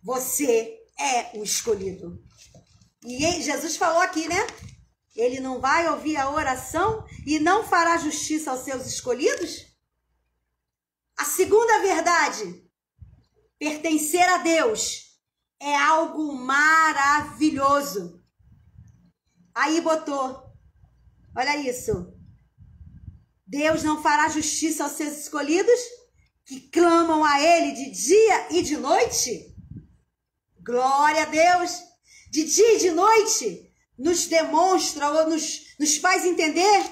[SPEAKER 1] Você é um escolhido. E Jesus falou aqui, né? Ele não vai ouvir a oração e não fará justiça aos seus escolhidos? A segunda verdade, pertencer a Deus é algo maravilhoso. Aí botou, olha isso. Deus não fará justiça aos seus escolhidos que clamam a Ele de dia e de noite? Glória a Deus! De dia e de noite nos demonstra ou nos faz entender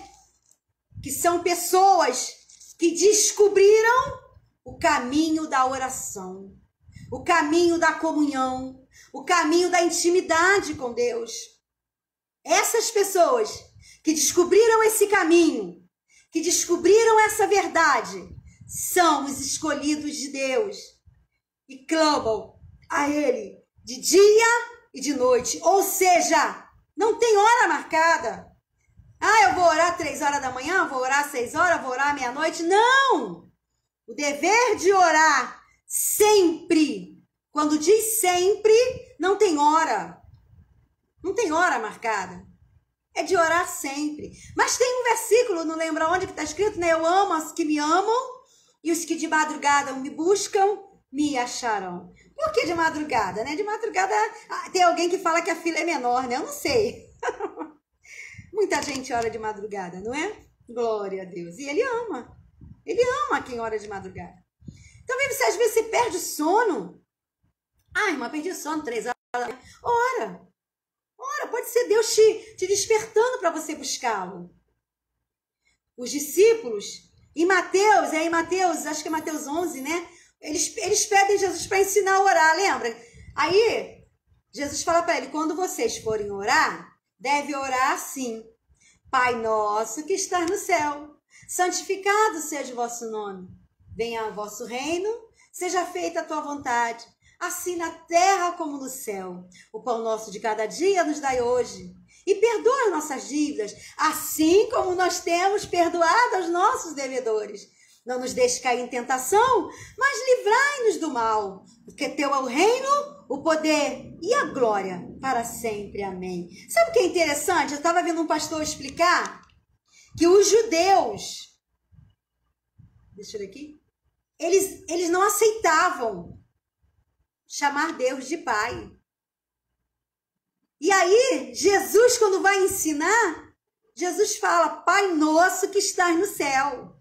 [SPEAKER 1] que são pessoas que descobriram o caminho da oração, o caminho da comunhão, o caminho da intimidade com Deus. Essas pessoas que descobriram esse caminho, que descobriram essa verdade, são os escolhidos de Deus e clamam a Ele de dia e de noite. Ou seja, não tem hora marcada. Ah, eu vou orar 3 horas da manhã, vou orar 6 horas, vou orar meia-noite. Não! O dever de orar sempre, quando diz sempre, não tem hora. Não tem hora marcada. É de orar sempre. Mas tem um versículo, não lembro onde que está escrito, né? Eu amo os que me amam e os que de madrugada me buscam me acharão. Por que de madrugada, né? De madrugada tem alguém que fala que a fila é menor, né? Eu não sei. Muita gente ora de madrugada, não é? Glória a Deus. E Ele ama. Ele ama quem ora de madrugada. Então, às vezes você perde o sono. Ah, irmã, perdi o sono 3 horas da manhã. Ora. Ora, pode ser Deus te despertando para você buscá-lo. Os discípulos, em Mateus, acho que é Mateus 11, né? Eles pedem Jesus para ensinar a orar, lembra? Aí, Jesus fala para ele, quando vocês forem orar, deve orar assim. Pai nosso que está no céu, santificado seja o vosso nome. Venha o vosso reino, seja feita a tua vontade, assim na terra como no céu. O pão nosso de cada dia nos dai hoje. E perdoa as nossas dívidas, assim como nós temos perdoado aos nossos devedores. Não nos deixe cair em tentação, mas livrai-nos do mal. Porque teu é o reino, o poder e a glória para sempre. Amém. Sabe o que é interessante? Eu estava vendo um pastor explicar que os judeus, deixa eu ver aqui, eles não aceitavam chamar Deus de Pai. E aí, Jesus, quando vai ensinar, Jesus fala, Pai nosso que estás no céu.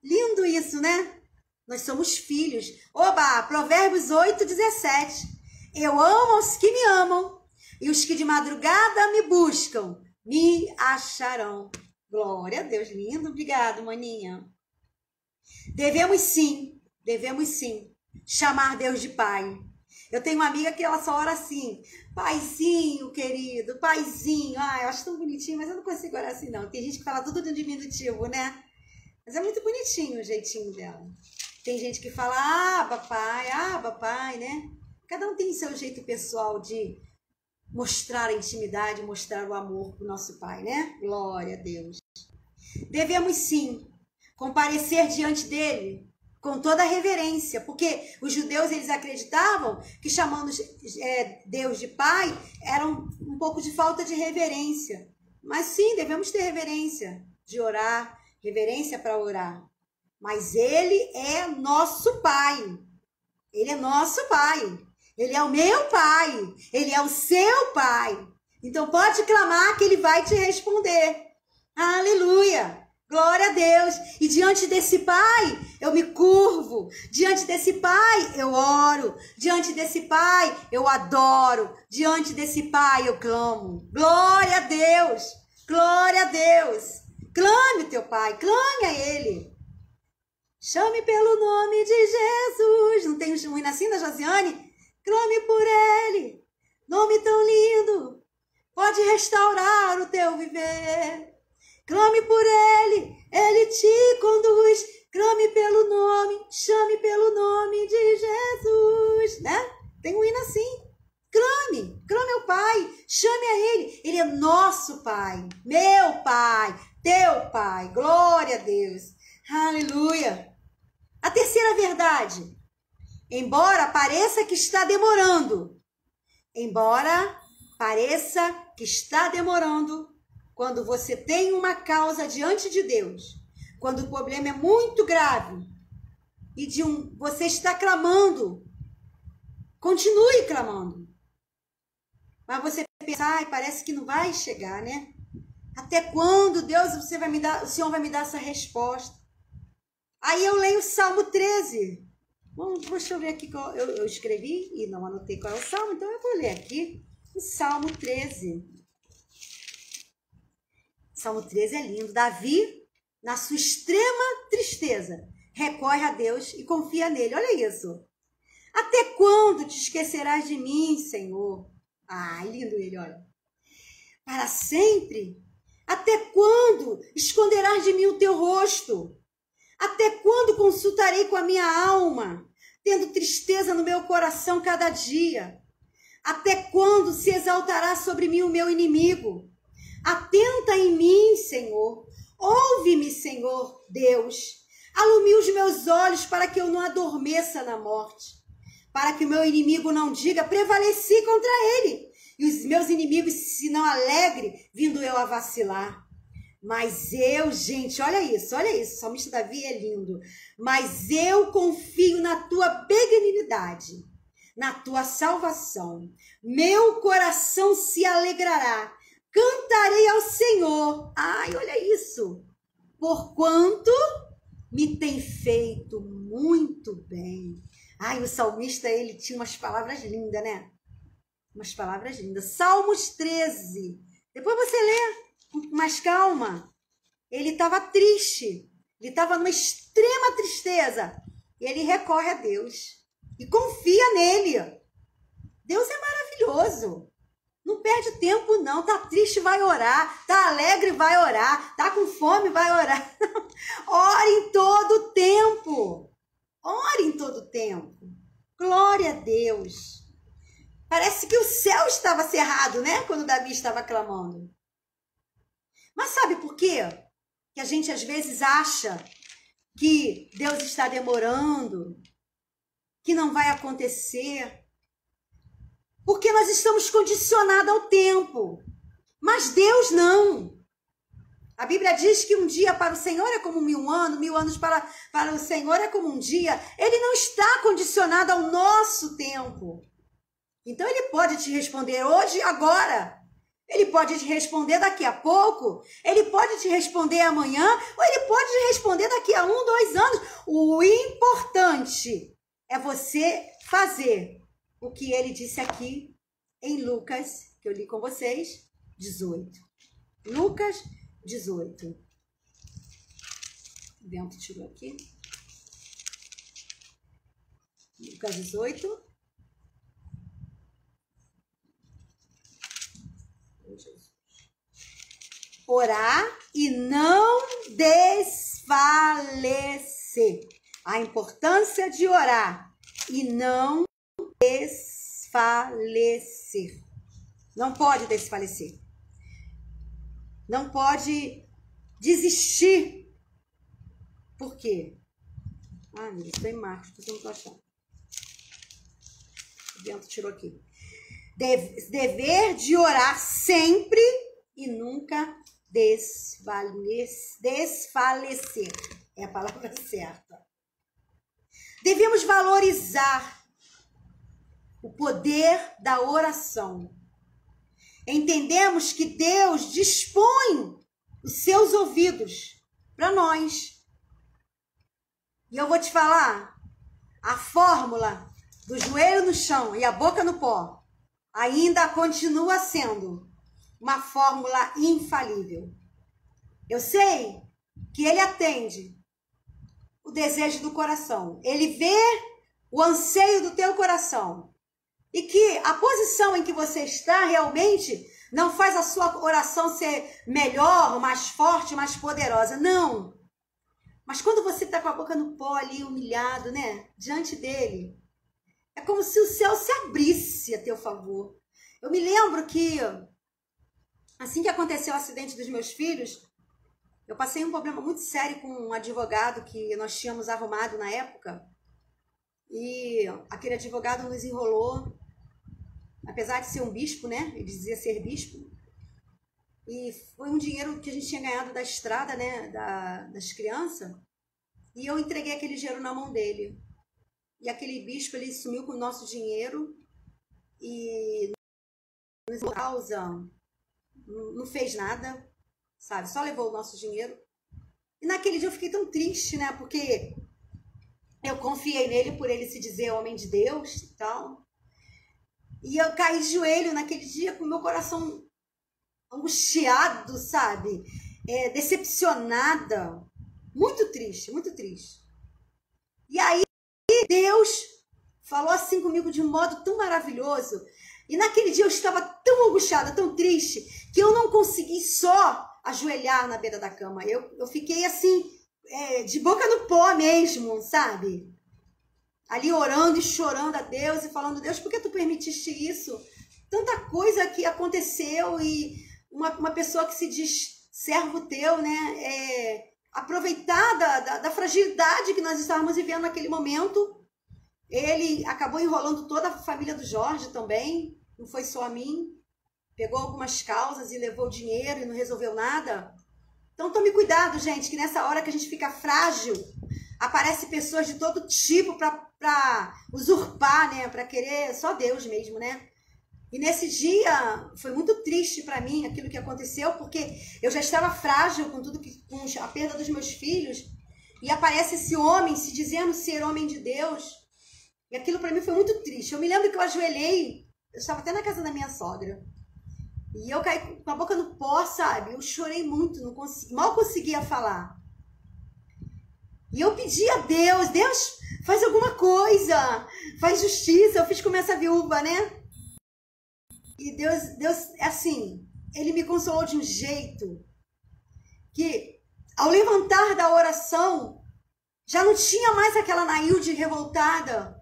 [SPEAKER 1] Lindo isso, né? Nós somos filhos. Oba, Provérbios 8:17. Eu amo os que me amam, e os que de madrugada me buscam, me acharão. Glória a Deus, lindo. Obrigado, maninha. Devemos sim, chamar Deus de Pai. Eu tenho uma amiga que ela só ora assim, paizinho, querido, paizinho. Ah, eu acho tão bonitinho, mas eu não consigo orar assim, não. Tem gente que fala tudo de um diminutivo, né? Mas é muito bonitinho o jeitinho dela. Tem gente que fala, Abba, pai, né? Cada um tem seu jeito pessoal de mostrar a intimidade, mostrar o amor pro nosso Pai, né? Glória a Deus. Devemos sim comparecer diante dele com toda a reverência, porque os judeus, eles acreditavam que chamando Deus de Pai era um pouco de falta de reverência. Mas sim, devemos ter reverência de orar, reverência para orar. Mas ele é nosso Pai. Ele é nosso Pai. Ele é o meu Pai. Ele é o seu Pai. Então pode clamar que ele vai te responder. Aleluia! Glória a Deus. E diante desse Pai, eu me curvo. Diante desse Pai, eu oro. Diante desse Pai, eu adoro. Diante desse Pai, eu clamo. Glória a Deus. Glória a Deus. Clame teu Pai. Clame a Ele. Chame pelo nome de Jesus. Não tem um hino assim da Josiane? Clame por Ele. Nome tão lindo. Pode restaurar o teu viver. Clame por Ele, Ele te conduz. Clame pelo nome, chame pelo nome de Jesus, né? Tem um hino assim. Clame ao Pai, chame a Ele é nosso Pai, meu Pai, teu Pai. Glória a Deus, aleluia. A terceira verdade, embora pareça que está demorando, quando você tem uma causa diante de Deus, quando o problema é muito grave e você está clamando, continue clamando. Mas você pensa, parece que não vai chegar, né? Até quando, Deus, o Senhor vai me dar essa resposta? Aí eu leio o Salmo 13. Deixa eu ver aqui que eu escrevi e não anotei qual é o Salmo, então eu vou ler aqui o Salmo 13. Salmo 13 é lindo. Davi, na sua extrema tristeza, recorre a Deus e confia nele. Olha isso. Até quando te esquecerás de mim, Senhor? Lindo ele, olha. Para sempre? Até quando esconderás de mim o teu rosto? Até quando consultarei com a minha alma, tendo tristeza no meu coração cada dia? Até quando se exaltará sobre mim o meu inimigo? Atenta em mim, Senhor. Ouve-me, Senhor Deus. Alumia os meus olhos para que eu não adormeça na morte. Para que o meu inimigo não diga, prevaleci contra ele. E os meus inimigos se não alegre, vindo eu a vacilar. Mas eu, gente, olha isso. O salmista Davi é lindo. Mas eu confio na tua benignidade, na tua salvação. Meu coração se alegrará. Cantarei ao Senhor. Olha isso. Porquanto me tem feito muito bem. O salmista, ele tinha umas palavras lindas, né? Umas palavras lindas. Salmos 13. Depois você lê com mais calma. Ele estava triste. Ele estava numa extrema tristeza. E ele recorre a Deus. E confia nele. Deus é maravilhoso. Não perde tempo, não. Tá triste, vai orar. Tá alegre, vai orar. Tá com fome, vai orar. Ore em todo tempo. Ore em todo tempo. Glória a Deus. Parece que o céu estava cerrado, né? Quando Davi estava clamando. Mas sabe por quê? Que a gente às vezes acha que Deus está demorando, que não vai acontecer. Porque nós estamos condicionados ao tempo. Mas Deus não. A Bíblia diz que um dia para o Senhor é como 1000 anos, 1000 anos para o Senhor é como um dia. Ele não está condicionado ao nosso tempo. Então ele pode te responder hoje, agora. Ele pode te responder daqui a pouco. Ele pode te responder amanhã. Ou ele pode te responder daqui a 1, 2 anos. O importante é você fazer o que ele disse aqui em Lucas, que eu li com vocês, 18. Lucas 18. O vento tirou aqui. Lucas 18. Orar e não desfalecer. A importância de orar e não desfalecer. Não pode desfalecer. Não pode desistir. Por quê? Ah, meu Deus, estou em Marcos, eu não estou achando. O vento tirou aqui. Dever de orar sempre e nunca desfalecer. É a palavra certa. Devemos valorizar o poder da oração. Entendemos que Deus dispõe os seus ouvidos para nós. E eu vou te falar, a fórmula do joelho no chão e a boca no pó ainda continua sendo uma fórmula infalível. Eu sei que ele atende o desejo do coração. Ele vê o anseio do teu coração. E que a posição em que você está realmente não faz a sua oração ser melhor, mais forte, mais poderosa. Não. Mas quando você está com a boca no pó ali, humilhado, né? Diante dele, é como se o céu se abrisse a teu favor. Eu me lembro que, assim que aconteceu o acidente dos meus filhos, eu passei um problema muito sério com um advogado que nós tínhamos arrumado na época. E aquele advogado nos enrolou, apesar de ser um bispo, né? Ele dizia ser bispo. E foi um dinheiro que a gente tinha ganhado da estrada, né? Das crianças. E eu entreguei aquele dinheiro na mão dele. E aquele bispo, ele sumiu com o nosso dinheiro e não fez nada, sabe? Só levou o nosso dinheiro. E naquele dia eu fiquei tão triste, né? Porque eu confiei nele por ele se dizer homem de Deus e tal. E eu caí de joelho naquele dia com o meu coração angustiado, sabe? Decepcionada. Muito triste, muito triste. E aí Deus falou assim comigo de um modo tão maravilhoso. E naquele dia eu estava tão angustiada, tão triste, que eu não consegui só ajoelhar na beira da cama. Eu fiquei assim, de boca no pó mesmo, sabe? Ali orando e chorando a Deus e falando, Deus, por que tu permitiste isso? Tanta coisa que aconteceu e uma pessoa que se diz servo teu, né? Aproveitar da fragilidade que nós estávamos vivendo naquele momento. Ele acabou enrolando toda a família do Jorge também, não foi só a mim. Pegou algumas causas e levou dinheiro e não resolveu nada. Então tome cuidado, gente, que nessa hora que a gente fica frágil, aparecem pessoas de todo tipo para usurpar, né? Para querer só Deus mesmo, né? E nesse dia foi muito triste para mim aquilo que aconteceu, porque eu já estava frágil com com a perda dos meus filhos, e aparece esse homem se dizendo ser homem de Deus. E aquilo para mim foi muito triste. Eu me lembro que eu ajoelhei, eu estava até na casa da minha sogra. E eu caí com a boca no pó, sabe? Eu chorei muito, mal conseguia falar. E eu pedi a Deus, Deus, faz alguma coisa, faz justiça. Eu fiz como essa viúva, né? E Deus, assim, ele me consolou de um jeito que, ao levantar da oração, já não tinha mais aquela Nailde revoltada.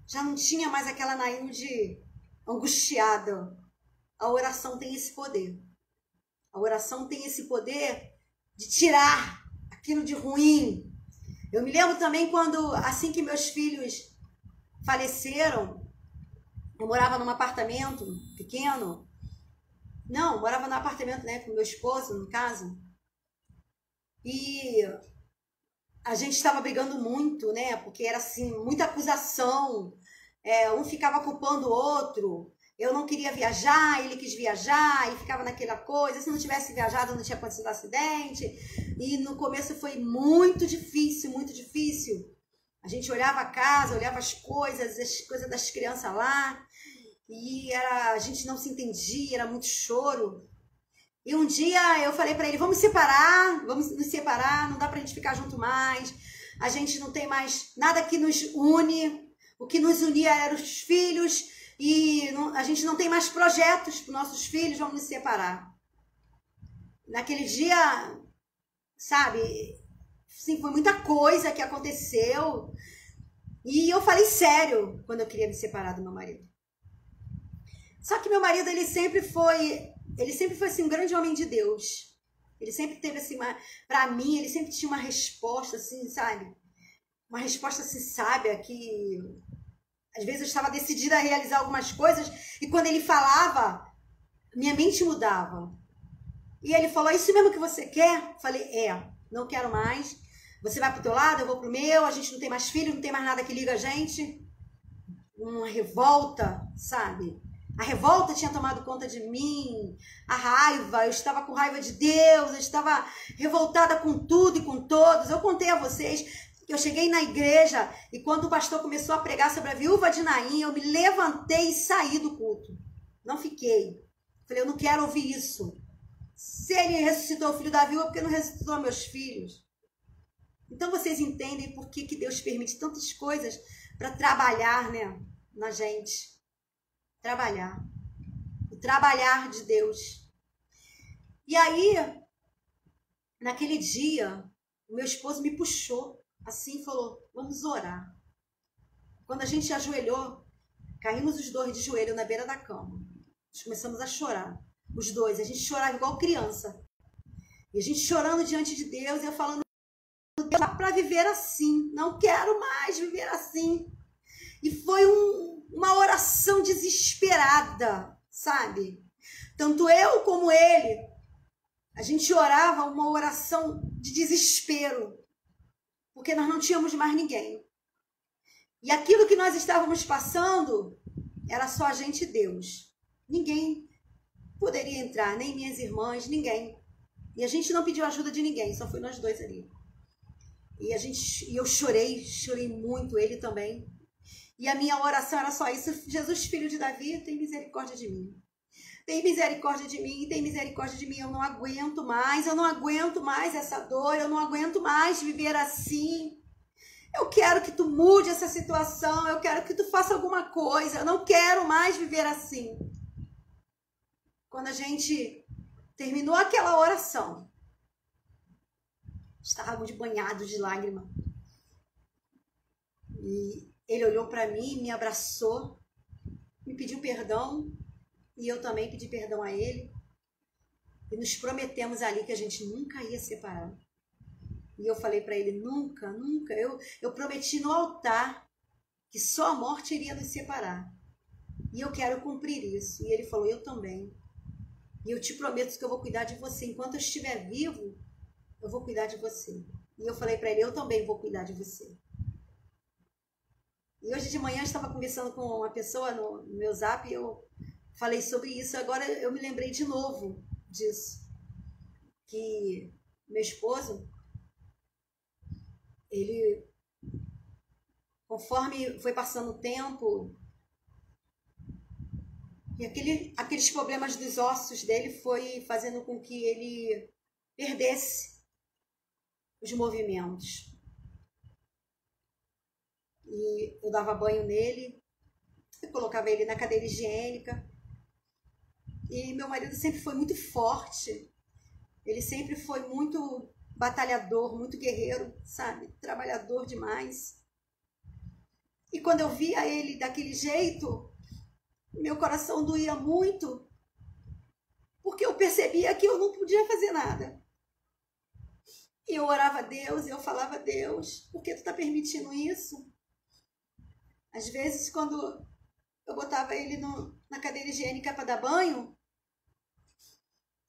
[SPEAKER 1] Já não tinha mais aquela Nailde angustiada. A oração tem esse poder. A oração tem esse poder de tirar aquilo de ruim. Eu me lembro também quando, assim que meus filhos faleceram, eu morava num apartamento pequeno. Não, eu morava num apartamento, né, com meu esposo, no caso. E a gente estava brigando muito, né, porque era assim, muita acusação. Um ficava culpando o outro. Eu não queria viajar, ele quis viajar, e ficava naquela coisa. Se não tivesse viajado, não tinha acontecido acidente. E no começo foi muito difícil, muito difícil. A gente olhava a casa, olhava as coisas das crianças lá, e a gente não se entendia, era muito choro. E um dia eu falei para ele, vamos nos separar, não dá pra gente ficar junto mais. A gente não tem mais nada que nos une. O que nos unia eram os filhos, e a gente não tem mais projetos para nossos filhos, vamos nos separar. Naquele dia, sabe, sim, foi muita coisa que aconteceu, e eu falei sério quando eu queria me separar do meu marido. Só que meu marido, ele sempre foi assim, um grande homem de Deus. Ele sempre teve assim, para mim, ele sempre tinha uma resposta assim, sabe? Uma resposta assim, sábia, que às vezes eu estava decidida a realizar algumas coisas, e quando ele falava, minha mente mudava. E ele falou, é isso mesmo que você quer? Falei, não quero mais. Você vai pro teu lado, eu vou pro meu, a gente não tem mais filho, não tem mais nada que liga a gente. Uma revolta, sabe? A revolta tinha tomado conta de mim, a raiva, eu estava com raiva de Deus, eu estava revoltada com tudo e com todos. Eu contei a vocês que eu cheguei na igreja e quando o pastor começou a pregar sobre a viúva de Naim, eu me levantei e saí do culto. Não fiquei. Falei, eu não quero ouvir isso. Se ele ressuscitou o filho da viúva, por que não ressuscitou meus filhos? Então vocês entendem por que Deus permite tantas coisas para trabalhar, né, na gente. Trabalhar. O trabalhar de Deus. E aí, naquele dia, o meu esposo me puxou assim e falou, vamos orar. Quando a gente ajoelhou, caímos os dois de joelho na beira da cama. Nós começamos a chorar. Os dois, a gente chorava igual criança. E a gente chorando diante de Deus, e eu falando, Deus, dá para viver assim. Não quero mais viver assim. E foi uma oração desesperada, sabe? Tanto eu como ele, a gente orava uma oração de desespero, porque nós não tínhamos mais ninguém. E aquilo que nós estávamos passando era só a gente e Deus. Ninguém poderia entrar, nem minhas irmãs, ninguém. E a gente não pediu ajuda de ninguém, só foi nós dois ali. E eu chorei muito, ele também. E a minha oração era só isso, Jesus, filho de Davi, tem misericórdia de mim. Tem misericórdia de mim, tem misericórdia de mim. Eu não aguento mais essa dor, eu não aguento mais viver assim. Eu quero que tu mude essa situação, eu quero que tu faça alguma coisa, eu não quero mais viver assim. Quando a gente terminou aquela oração, estávamos banhados de lágrima. E ele olhou para mim, me abraçou, me pediu perdão, e eu também pedi perdão a ele. E nos prometemos ali que a gente nunca ia separar. E eu falei para ele, nunca, nunca. Eu prometi no altar que só a morte iria nos separar. E eu quero cumprir isso. E ele falou, eu também. E eu te prometo que eu vou cuidar de você. Enquanto eu estiver vivo, eu vou cuidar de você. E eu falei para ele, eu também vou cuidar de você. E hoje de manhã eu estava conversando com uma pessoa no meu zap e eu falei sobre isso. Agora eu me lembrei de novo disso. Que meu esposo, ele, conforme foi passando o tempo, e aqueles problemas dos ossos dele foi fazendo com que ele perdesse os movimentos. E eu dava banho nele, eu colocava ele na cadeira higiênica. E meu marido sempre foi muito forte. Ele sempre foi muito batalhador, muito guerreiro, sabe? Trabalhador demais. E quando eu via ele daquele jeito, meu coração doía muito, porque eu percebia que eu não podia fazer nada. E eu orava a Deus, e eu falava a Deus, por que tu tá permitindo isso? Às vezes, quando eu botava ele na cadeira higiênica para dar banho,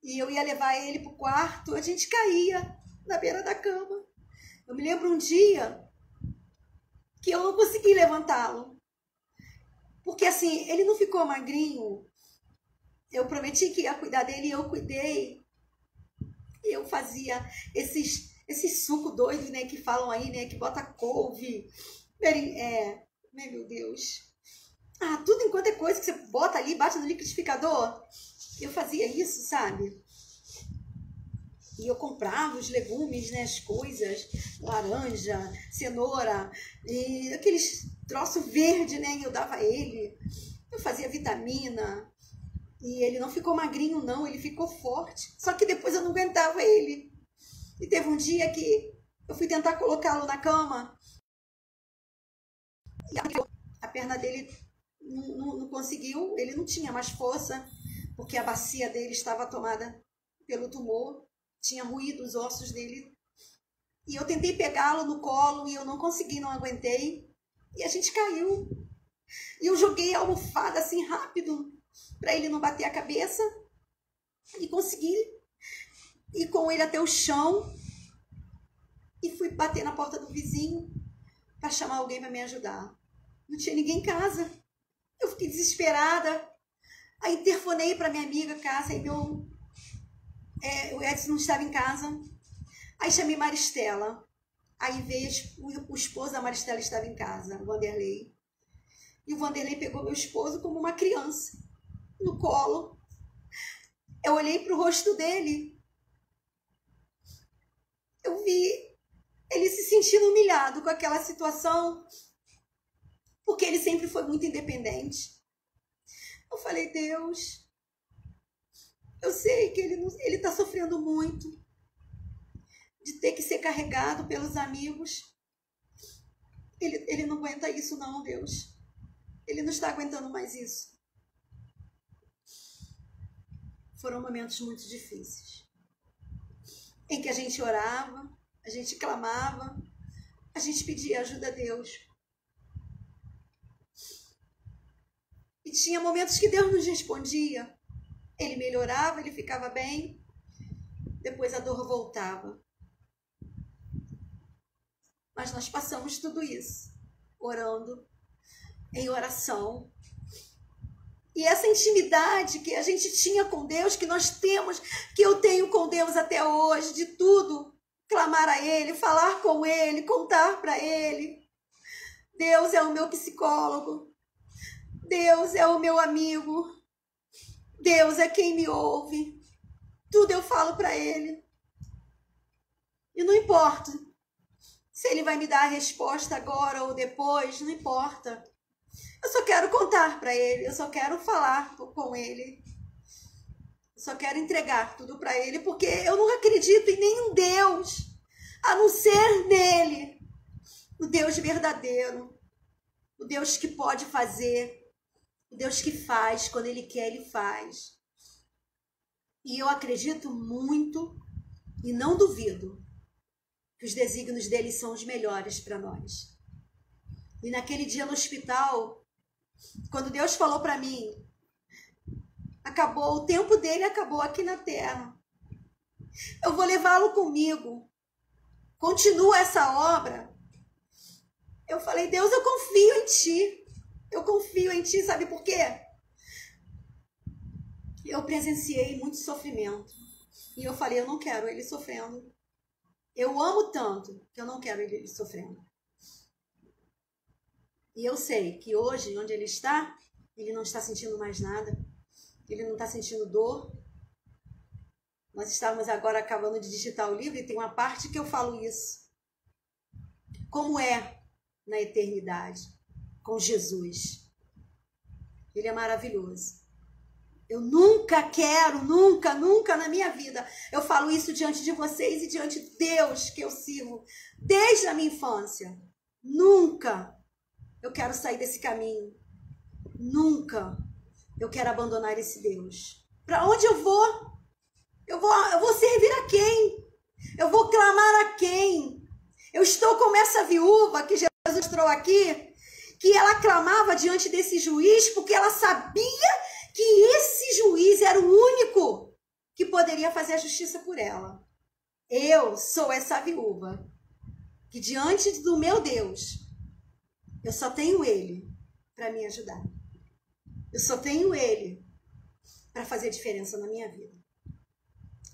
[SPEAKER 1] e eu ia levar ele pro quarto, a gente caía na beira da cama. Eu me lembro um dia que eu não consegui levantá-lo. Porque assim, ele não ficou magrinho. Eu prometi que ia cuidar dele e eu cuidei. E eu fazia esses suco doido, né, que falam aí, né, que bota couve. Meu Deus. Tudo enquanto é coisa que você bota ali, bate no liquidificador. Eu fazia isso, sabe? E eu comprava os legumes, né, as coisas, laranja, cenoura, e aqueles troços verdes, né, e eu dava a ele. Eu fazia vitamina, e ele não ficou magrinho, não, ele ficou forte. Só que depois eu não aguentava ele. E teve um dia que eu fui tentar colocá-lo na cama, e a perna dele não conseguiu, ele não tinha mais força, porque a bacia dele estava tomada pelo tumor. Tinha ruído os ossos dele. E eu tentei pegá-lo no colo e eu não consegui, não aguentei. E a gente caiu. E eu joguei a almofada assim rápido, para ele não bater a cabeça. E consegui ir com ele até o chão. E fui bater na porta do vizinho para chamar alguém para me ajudar. Não tinha ninguém em casa. Eu fiquei desesperada. Aí interfonei para minha amiga casa e o Edson não estava em casa. Aí chamei Maristela. Aí veio o esposo da Maristela estava em casa, o Vanderlei. E o Vanderlei pegou meu esposo como uma criança, no colo. Eu olhei para o rosto dele. Eu vi ele se sentindo humilhado com aquela situação, porque ele sempre foi muito independente. Eu falei, Deus, eu sei que ele está sofrendo muito de ter que ser carregado pelos amigos. Ele não aguenta isso não, Deus. Ele não está aguentando mais isso. Foram momentos muito difíceis, em que a gente orava, a gente clamava, a gente pedia ajuda a Deus. E tinha momentos que Deus nos respondia. Ele melhorava, ele ficava bem, depois a dor voltava. Mas nós passamos tudo isso, orando, em oração. E essa intimidade que a gente tinha com Deus, que nós temos, que eu tenho com Deus até hoje, de tudo, clamar a Ele, falar com Ele, contar para Ele. Deus é o meu psicólogo, Deus é o meu amigo, Deus é quem me ouve. Tudo eu falo para Ele. E não importa se Ele vai me dar a resposta agora ou depois, não importa. Eu só quero contar para Ele, eu só quero falar com Ele. Eu só quero entregar tudo para Ele, porque eu não acredito em nenhum Deus, a não ser nele. O Deus verdadeiro, o Deus que pode fazer, o Deus que faz, quando Ele quer, Ele faz. E eu acredito muito e não duvido que os desígnios dele são os melhores para nós. E naquele dia no hospital, quando Deus falou para mim, acabou, o tempo dele acabou aqui na terra. Eu vou levá-lo comigo. Continua essa obra. Eu falei, Deus, eu confio em Ti. Eu confio em Ti, sabe por quê? Eu presenciei muito sofrimento. E eu falei, eu não quero ele sofrendo. Eu amo tanto que eu não quero ele sofrendo. E eu sei que hoje, onde ele não está sentindo mais nada. Ele não está sentindo dor. Nós estávamos agora acabando de digitar o livro e tem uma parte que eu falo isso. Como é na eternidade com Jesus. Ele é maravilhoso. Eu nunca quero, nunca na minha vida. Eu falo isso diante de vocês e diante de Deus que eu sirvo desde a minha infância. Nunca eu quero sair desse caminho. Nunca eu quero abandonar esse Deus. Para onde eu vou? Eu vou servir a quem? Eu vou clamar a quem? Eu estou como essa viúva que Jesus mostrou aqui, que ela clamava diante desse juiz porque ela sabia que esse juiz era o único que poderia fazer a justiça por ela. Eu sou essa viúva que diante do meu Deus, eu só tenho Ele para me ajudar. Eu só tenho Ele para fazer diferença na minha vida.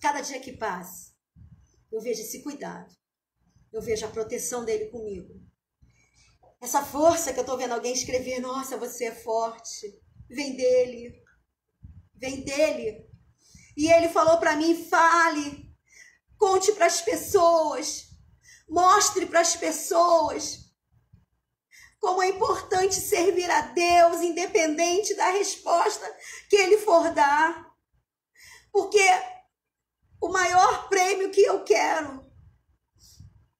[SPEAKER 1] Cada dia que passa, eu vejo esse cuidado. Eu vejo a proteção dele comigo. Essa força que eu estou vendo alguém escrever, nossa, você é forte. Vem dele. Vem dele. E ele falou para mim, fale. Conte para as pessoas. Mostre para as pessoas como é importante servir a Deus, independente da resposta que ele for dar. Porque o maior prêmio que eu quero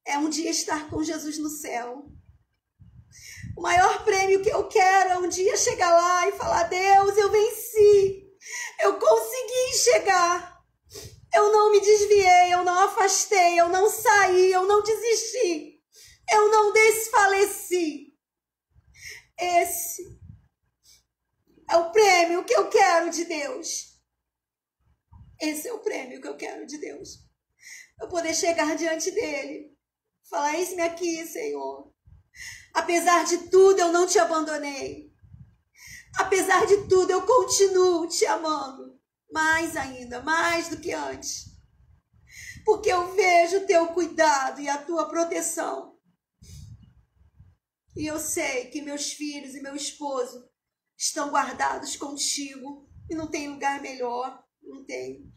[SPEAKER 1] é um dia estar com Jesus no céu. O maior prêmio que eu quero é um dia chegar lá e falar, Deus, eu venci. Eu consegui chegar. Eu não me desviei, eu não afastei, eu não saí, eu não desisti. Eu não desfaleci. Esse é o prêmio que eu quero de Deus. Esse é o prêmio que eu quero de Deus. Eu poder chegar diante dele. Falar, eis-me aqui, Senhor. Apesar de tudo, eu não te abandonei. Apesar de tudo, eu continuo te amando. Mais ainda, mais do que antes. Porque eu vejo o teu cuidado e a tua proteção. E eu sei que meus filhos e meu esposo estão guardados contigo. E não tem lugar melhor. Não tem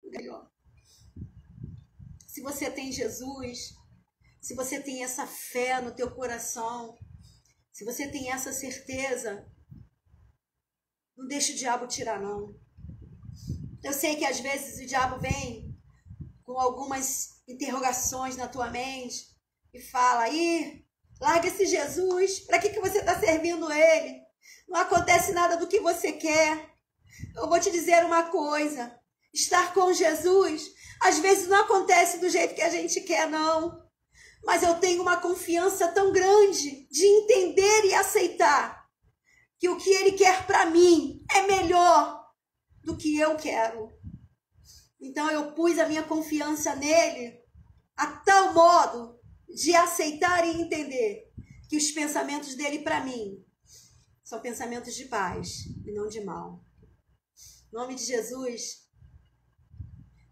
[SPEAKER 1] lugar melhor. Se você tem Jesus, se você tem essa fé no teu coração, se você tem essa certeza, não deixe o diabo tirar, não. Eu sei que às vezes o diabo vem com algumas interrogações na tua mente e fala, aí, larga esse Jesus, para que você está servindo ele? Não acontece nada do que você quer. Eu vou te dizer uma coisa, estar com Jesus, às vezes não acontece do jeito que a gente quer, não. Mas eu tenho uma confiança tão grande de entender e aceitar que o que ele quer para mim é melhor do que eu quero. Então eu pus a minha confiança nele a tal modo de aceitar e entender que os pensamentos dele para mim são pensamentos de paz e não de mal. Em nome de Jesus,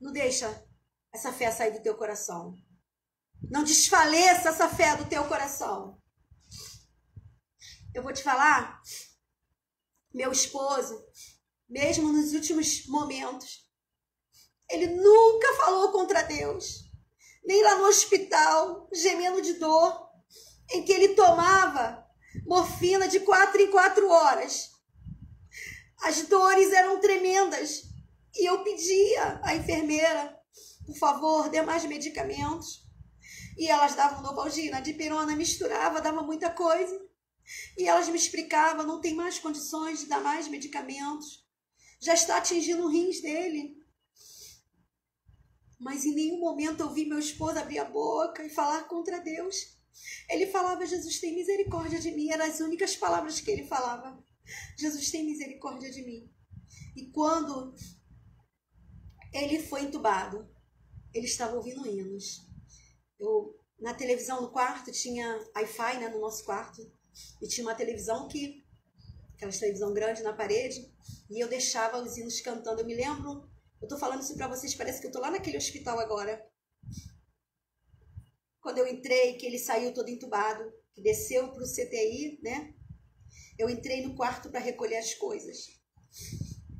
[SPEAKER 1] não deixa essa fé sair do teu coração. Não desfaleça essa fé do teu coração. Eu vou te falar, meu esposo, mesmo nos últimos momentos, ele nunca falou contra Deus. Nem lá no hospital, gemendo de dor, em que ele tomava morfina de 4 em 4 horas. As dores eram tremendas. E eu pedia à enfermeira, por favor, dê mais medicamentos. E elas davam Novalgina, dipirona, misturava, dava muita coisa. E elas me explicavam, não tem mais condições de dar mais medicamentos. Já está atingindo o rins dele. Mas em nenhum momento eu vi meu esposo abrir a boca e falar contra Deus. Ele falava, Jesus tem misericórdia de mim. Eram as únicas palavras que ele falava. Jesus tem misericórdia de mim. E quando ele foi entubado, ele estava ouvindo hinos. Na televisão no quarto, tinha Wi-Fi, né, no nosso quarto, e tinha uma televisão aquela televisão grande na parede, e eu deixava os hinos cantando. Eu me lembro, eu tô falando isso para vocês, parece que eu tô lá naquele hospital agora. Quando eu entrei, que ele saiu todo entubado, que desceu pro CTI, né, eu entrei no quarto para recolher as coisas.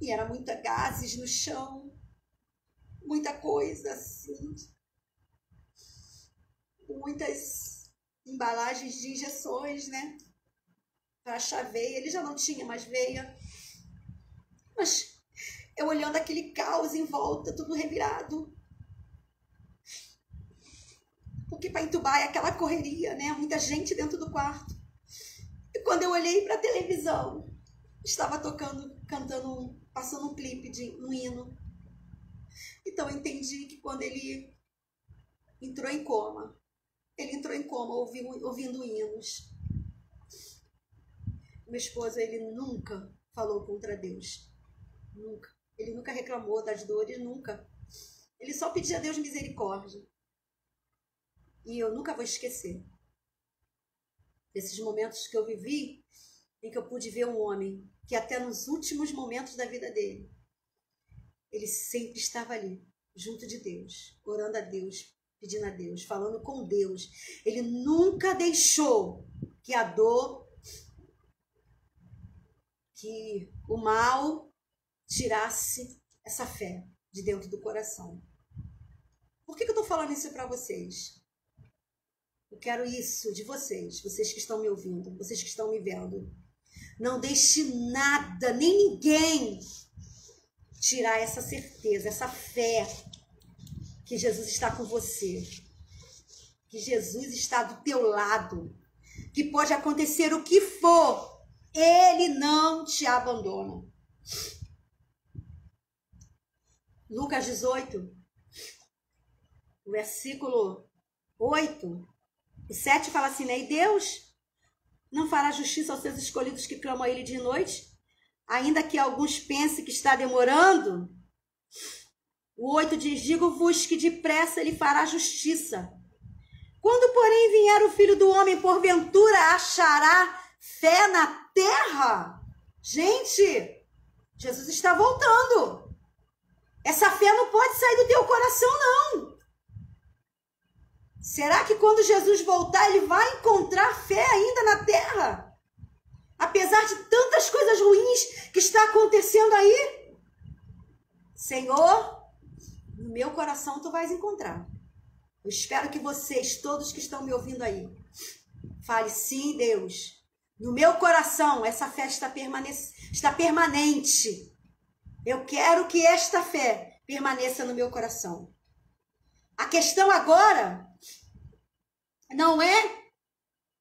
[SPEAKER 1] E era muita gases no chão, muita coisa assim, muitas embalagens de injeções, né? Para achar veia. Ele já não tinha mais veia. Mas eu olhando aquele caos em volta, tudo revirado. Porque para entubar é aquela correria, né? Muita gente dentro do quarto. E E quando eu olhei para a televisão, estava passando um clipe de um hino. Então eu entendi que quando ele entrou em coma ouvindo hinos. Meu esposo, ele nunca falou contra Deus. Nunca. Ele nunca reclamou das dores, nunca. Ele só pedia a Deus misericórdia. E eu nunca vou esquecer desses momentos que eu vivi, em que eu pude ver um homem que até nos últimos momentos da vida dele, ele sempre estava ali, junto de Deus, orando a Deus, pedindo a Deus, falando com Deus. Ele nunca deixou que a dor, que o mal tirasse essa fé de dentro do coração. Por que eu estou falando isso para vocês? Eu quero isso de vocês que estão me ouvindo, vocês que estão me vendo. Não deixe nada, nem ninguém tirar essa certeza, essa fé que Jesus está com você, que Jesus está do teu lado, que pode acontecer o que for, Ele não te abandona. Lucas 18, versículo 8 e 7 fala assim, né? E Deus não fará justiça aos seus escolhidos que clamam a Ele de noite, ainda que alguns pensem que está demorando. O 8 diz, digo-vos que depressa Ele fará justiça. Quando, porém, vier o Filho do Homem, porventura achará fé na terra? Gente, Jesus está voltando. Essa fé não pode sair do teu coração, não. Será que quando Jesus voltar, Ele vai encontrar fé ainda na terra? Apesar de tantas coisas ruins que está acontecendo aí? Senhor, no meu coração tu vais encontrar. Eu espero que vocês, todos que estão me ouvindo aí, fale, sim, Deus, no meu coração essa fé está permanente. Eu quero que esta fé permaneça no meu coração. A questão agora não é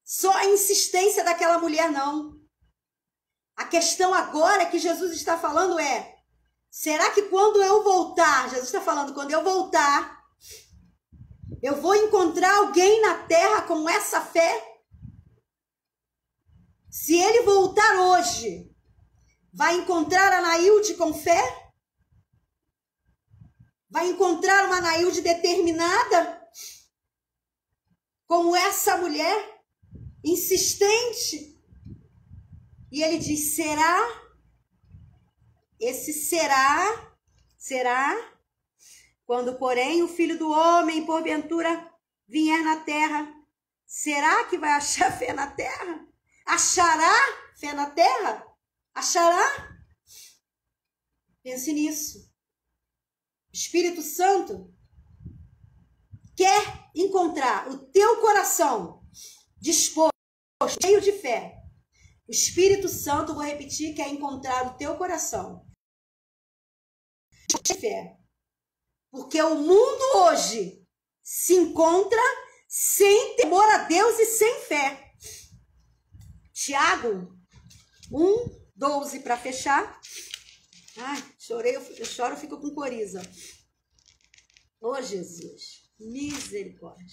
[SPEAKER 1] só a insistência daquela mulher, não. A questão agora que Jesus está falando é, será que quando eu voltar, Jesus está falando, quando eu voltar, eu vou encontrar alguém na terra com essa fé? Se Ele voltar hoje, vai encontrar a Nailde com fé? Vai encontrar uma Nailde determinada? Como essa mulher, insistente? E ele diz, será? Esse será? Quando, porém, o Filho do Homem, porventura, vier na terra, será que vai achar fé na terra? Achará fé na terra? Achará? Pense nisso. O Espírito Santo quer encontrar o teu coração disposto, cheio de fé. O Espírito Santo, vou repetir, quer encontrar o teu coração de fé. Porque o mundo hoje se encontra sem temor a Deus e sem fé. Tiago 1:12 para fechar. Ai, chorei, eu choro, eu fico com coriza. Ô Jesus, misericórdia.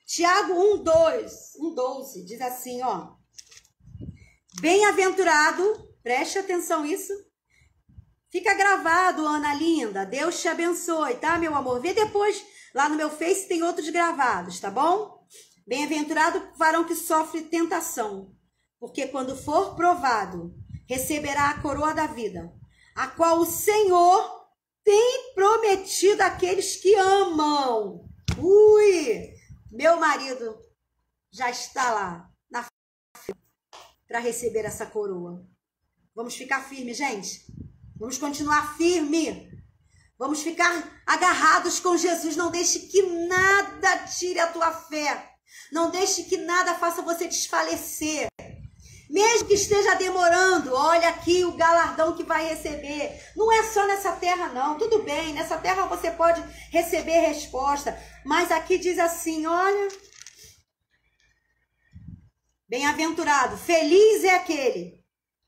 [SPEAKER 1] Tiago 1:12 diz assim, ó. Bem-aventurado, preste atenção isso. Fica gravado, Ana linda. Deus te abençoe, tá, meu amor? Vê depois, lá no meu Face tem outros gravados, tá bom? Bem-aventurado o varão que sofre tentação, porque quando for provado, receberá a coroa da vida, a qual o Senhor tem prometido àqueles que amam. Ui, meu marido já está lá na fila para receber essa coroa. Vamos ficar firmes, gente? Vamos continuar firme. Vamos ficar agarrados com Jesus. Não deixe que nada tire a tua fé. Não deixe que nada faça você desfalecer. Mesmo que esteja demorando, olha aqui o galardão que vai receber. Não é só nessa terra, não. Tudo bem, nessa terra você pode receber resposta. Mas aqui diz assim, olha... Bem-aventurado, feliz é aquele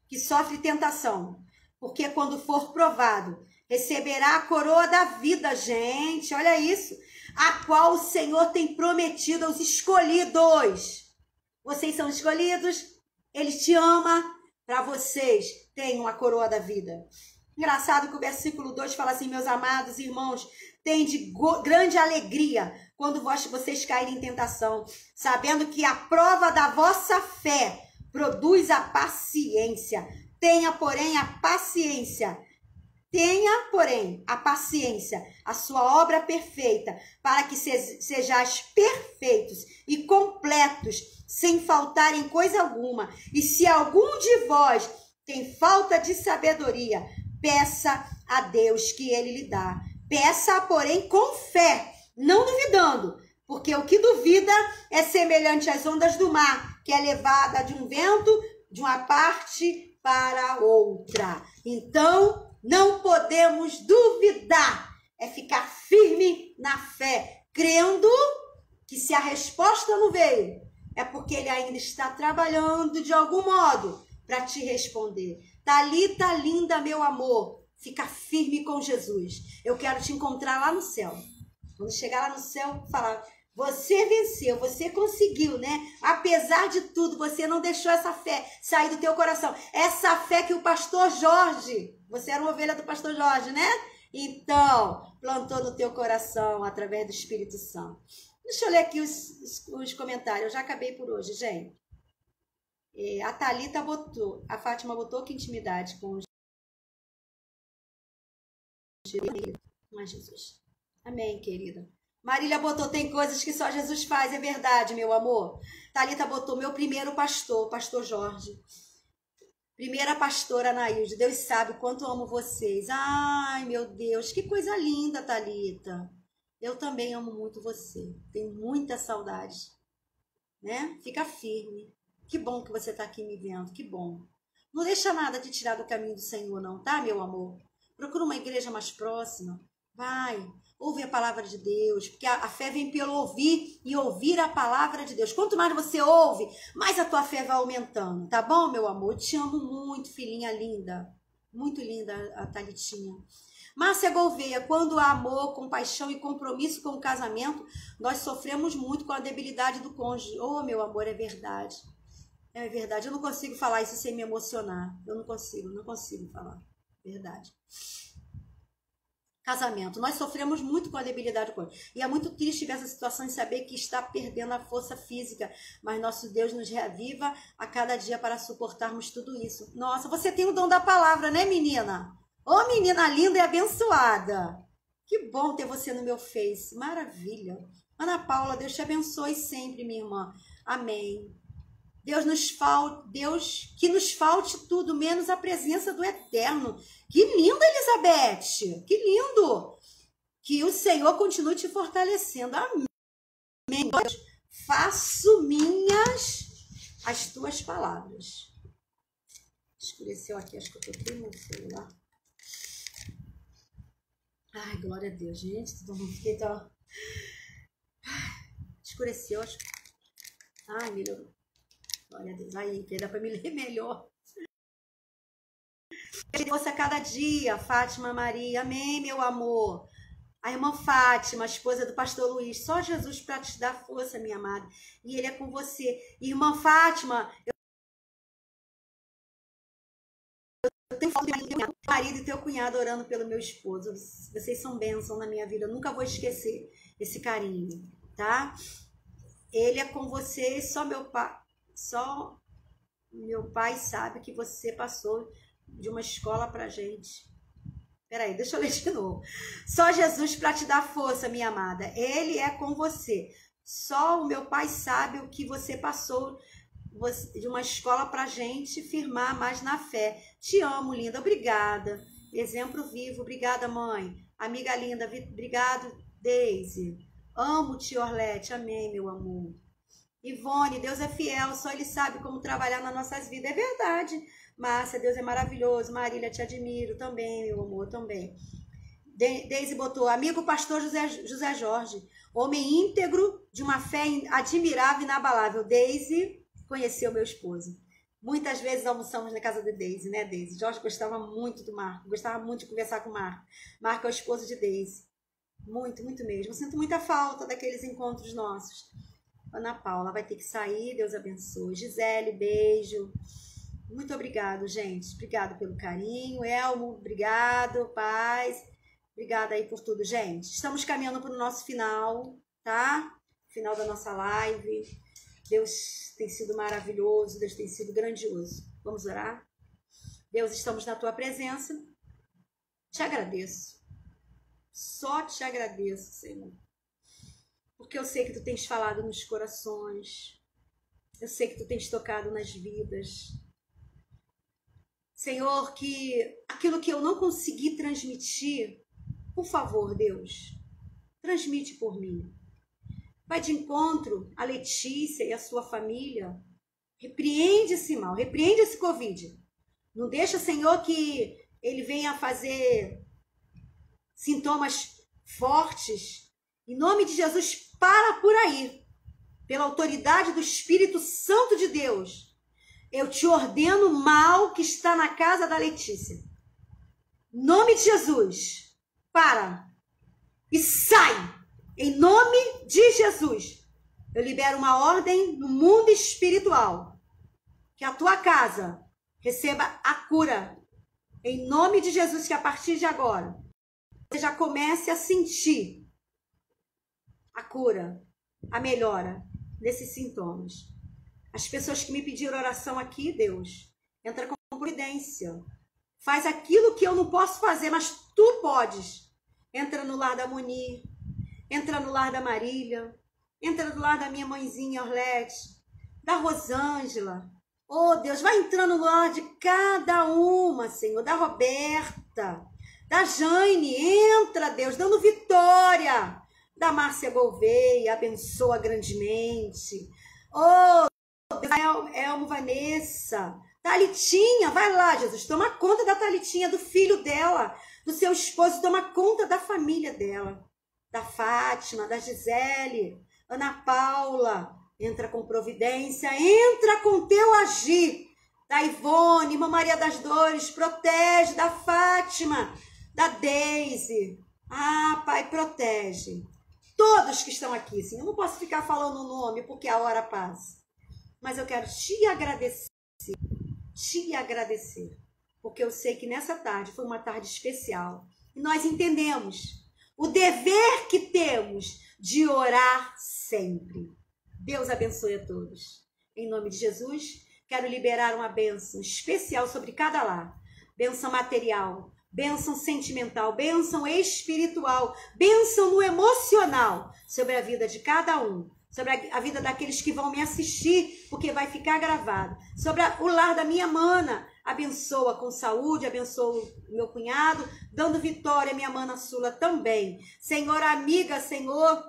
[SPEAKER 1] que sofre tentação, porque quando for provado, receberá a coroa da vida, gente, olha isso, a qual o Senhor tem prometido aos escolhidos. Vocês são escolhidos, Ele te ama, para vocês tenham a coroa da vida. Engraçado que o versículo 2 fala assim, meus amados irmãos, tende grande alegria quando vocês caírem em tentação, sabendo que a prova da vossa fé produz a paciência. Tenha, porém, a paciência, a sua obra perfeita, para que sejais perfeitos e completos, sem faltar em coisa alguma. E se algum de vós tem falta de sabedoria, peça a Deus que Ele lhe dá. Peça, porém, com fé, não duvidando, porque o que duvida é semelhante às ondas do mar, que é levada de um vento, de uma parte para outra. Então, não podemos duvidar, é ficar firme na fé, crendo que se a resposta não veio, é porque Ele ainda está trabalhando de algum modo para te responder. Thalita linda, meu amor, fica firme com Jesus. Eu quero te encontrar lá no céu. Quando chegar lá no céu, falar, você venceu, você conseguiu, né? Apesar de tudo, você não deixou essa fé sair do teu coração. Essa fé que o pastor Jorge, você era uma ovelha do pastor Jorge, né? Então, plantou no teu coração através do Espírito Santo. Deixa eu ler aqui os comentários. Eu já acabei por hoje, gente. A Thalita botou, a Fátima botou que intimidade com o Jesus. Amém, querida. Marília botou, tem coisas que só Jesus faz, é verdade, meu amor. Thalita botou, meu primeiro pastor, pastor Jorge. Primeira pastora Anaílde, Deus sabe o quanto amo vocês. Ai, meu Deus, que coisa linda, Thalita. Eu também amo muito você. Tenho muita saudade, né? Fica firme. Que bom que você está aqui me vendo, que bom. Não deixa nada te tirar do caminho do Senhor, não, tá, meu amor? Procura uma igreja mais próxima. Vai, ouve a palavra de Deus, porque a fé vem pelo ouvir e ouvir a palavra de Deus. Quanto mais você ouve, mais a tua fé vai aumentando, tá bom, meu amor? Te amo muito, filhinha linda. Muito linda a Thalitinha. Márcia Gouveia, quando há amor, compaixão e compromisso com o casamento, nós sofremos muito com a debilidade do cônjuge. Oh, meu amor, é verdade. É verdade, eu não consigo falar isso sem me emocionar. Eu não consigo falar. Verdade. Casamento. Nós sofremos muito com a debilidade do cônjuge. E é muito triste ver essa situação e saber que está perdendo a força física. Mas nosso Deus nos reaviva a cada dia para suportarmos tudo isso. Nossa, você tem o dom da palavra, né, menina? Ô, menina linda e abençoada. Que bom ter você no meu Face. Maravilha. Ana Paula, Deus te abençoe sempre, minha irmã. Amém. Deus que nos falte tudo, menos a presença do Eterno. Que lindo, Elizabeth! Que lindo! Que o Senhor continue te fortalecendo. Amém. Deus, faço minhas as tuas palavras. Escureceu aqui, acho que eu toquei no celular. Ai, glória a Deus, gente. Todo mundo fiquei tão... Escureceu, acho. Ai, melhorou. Glória a Deus. Aí, que dá para me ler melhor. Força a cada dia, Fátima Maria. Amém, meu amor. A irmã Fátima, a esposa do pastor Luiz. Só Jesus para te dar força, minha amada. E Ele é com você. Irmã Fátima, eu tenho foto do meu marido e teu cunhado orando pelo meu esposo. Vocês são bênção na minha vida. Eu nunca vou esquecer esse carinho, tá? Ele é com você, só meu pai sabe que você passou de uma escola pra gente. Peraí, deixa eu ler de novo. Só Jesus para te dar força, minha amada. Ele é com você. Só o meu pai sabe o que você passou de uma escola pra gente firmar mais na fé. Te amo, linda. Obrigada. Exemplo vivo. Obrigada, mãe. Amiga linda. Obrigado, Deise. Amo-te, Orlete. Amém, meu amor. Ivone, Deus é fiel, só Ele sabe como trabalhar nas nossas vidas. É verdade. Márcia, Deus é maravilhoso. Marília, te admiro também, meu amor, também. Deise botou, amigo pastor José Jorge, homem íntegro, de uma fé admirável e inabalável. Deise, conhecer o meu esposo. Muitas vezes almoçamos na casa de Deise, né, Deise? Jorge gostava muito do Marco, gostava muito de conversar com o Marco. Marco é o esposo de Deise. Muito, muito mesmo. Eu sinto muita falta daqueles encontros nossos. Ana Paula vai ter que sair, Deus abençoe. Gisele, beijo. Muito obrigado, gente. Obrigado pelo carinho. Elmo, obrigado. Paz. Obrigada aí por tudo, gente. Estamos caminhando para o nosso final, tá? Final da nossa live. Deus tem sido maravilhoso, Deus tem sido grandioso. Vamos orar? Deus, estamos na tua presença. Te agradeço. Só te agradeço, Senhor. Porque eu sei que tu tens falado nos corações. Eu sei que tu tens tocado nas vidas. Senhor, que aquilo que eu não consegui transmitir, por favor, Deus, transmite por mim. Vai de encontro a Letícia e a sua família. Repreende esse mal, repreende esse Covid. Não deixa, Senhor, que ele venha fazer sintomas fortes. Em nome de Jesus, para por aí. Pela autoridade do Espírito Santo de Deus, eu te ordeno o mal que está na casa da Letícia. Em nome de Jesus, para e sai. Em nome de Jesus, eu libero uma ordem no mundo espiritual. Que a tua casa receba a cura. Em nome de Jesus, que a partir de agora, você já comece a sentir a cura, a melhora desses sintomas. As pessoas que me pediram oração aqui, Deus, entra com providência. Faz aquilo que eu não posso fazer, mas tu podes. Entra no lar da Moni, entra no lar da Marília, entra no lar da minha mãezinha Orlete, da Rosângela. Oh, Deus, vai entrando no lar de cada uma, Senhor, da Roberta, da Jane, entra, Deus, dando vitória. Da Márcia Gouveia, abençoa grandemente. Oh, Elmo Vanessa, Thalitinha, vai lá, Jesus, toma conta da Thalitinha, do filho dela, do seu esposo, toma conta da família dela. Da Fátima, da Gisele, Ana Paula, entra com providência, entra com teu agir. Da Ivone, Irmã Maria das Dores, protege, da Fátima, da Deise. Ah, Pai, protege. Todos que estão aqui, sim, eu não posso ficar falando o nome porque a hora passa. Mas eu quero te agradecer, porque eu sei que nessa tarde foi uma tarde especial. E nós entendemos o dever que temos de orar sempre. Deus abençoe a todos. Em nome de Jesus, quero liberar uma bênção especial sobre cada lar. Bênção material, bênção sentimental, bênção espiritual, bênção no emocional sobre a vida de cada um. Sobre a vida daqueles que vão me assistir, porque vai ficar gravado. Sobre o lar da minha mana, abençoa com saúde, abençoa o meu cunhado, dando vitória, minha mana Sula também. Senhor, amiga, Senhor,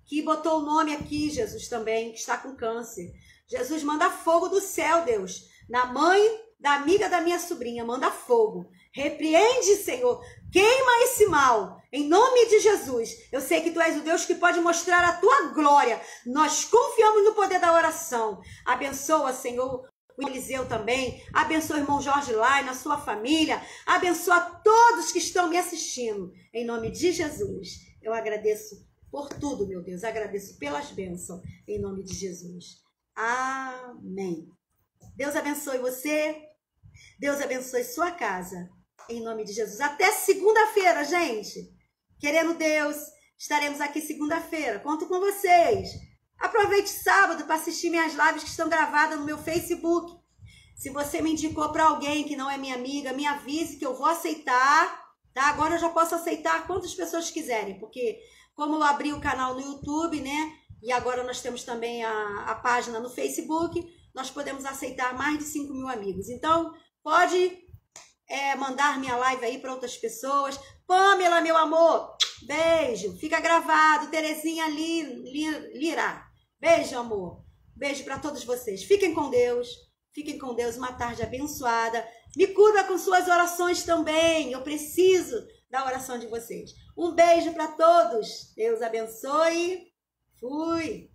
[SPEAKER 1] que botou o nome aqui, Jesus também, que está com câncer. Jesus, manda fogo do céu, Deus, na mãe da amiga da minha sobrinha, manda fogo. Repreende, Senhor, queima esse mal, em nome de Jesus. Eu sei que tu és o Deus que pode mostrar a tua glória. Nós confiamos no poder da oração. Abençoa, Senhor, o Eliseu também. Abençoa o irmão Jorge Lai, na sua família. Abençoa todos que estão me assistindo. Em nome de Jesus. Eu agradeço por tudo, meu Deus. Agradeço pelas bênçãos, em nome de Jesus. Amém. Deus abençoe você. Deus abençoe sua casa. Em nome de Jesus. Até segunda-feira, gente. Querendo Deus, estaremos aqui segunda-feira. Conto com vocês. Aproveite sábado para assistir minhas lives que estão gravadas no meu Facebook. Se você me indicou para alguém que não é minha amiga, me avise que eu vou aceitar. Tá? Agora eu já posso aceitar quantas pessoas quiserem. Porque como eu abri o canal no YouTube, né? E agora nós temos também a página no Facebook, nós podemos aceitar mais de 5.000 amigos. Então, pode mandar minha live aí para outras pessoas. Pamela, meu amor, beijo. Fica gravado. Terezinha Lira. Beijo, amor. Beijo para todos vocês. Fiquem com Deus. Fiquem com Deus. Uma tarde abençoada. Me cubra com suas orações também. Eu preciso da oração de vocês. Um beijo para todos. Deus abençoe. Fui.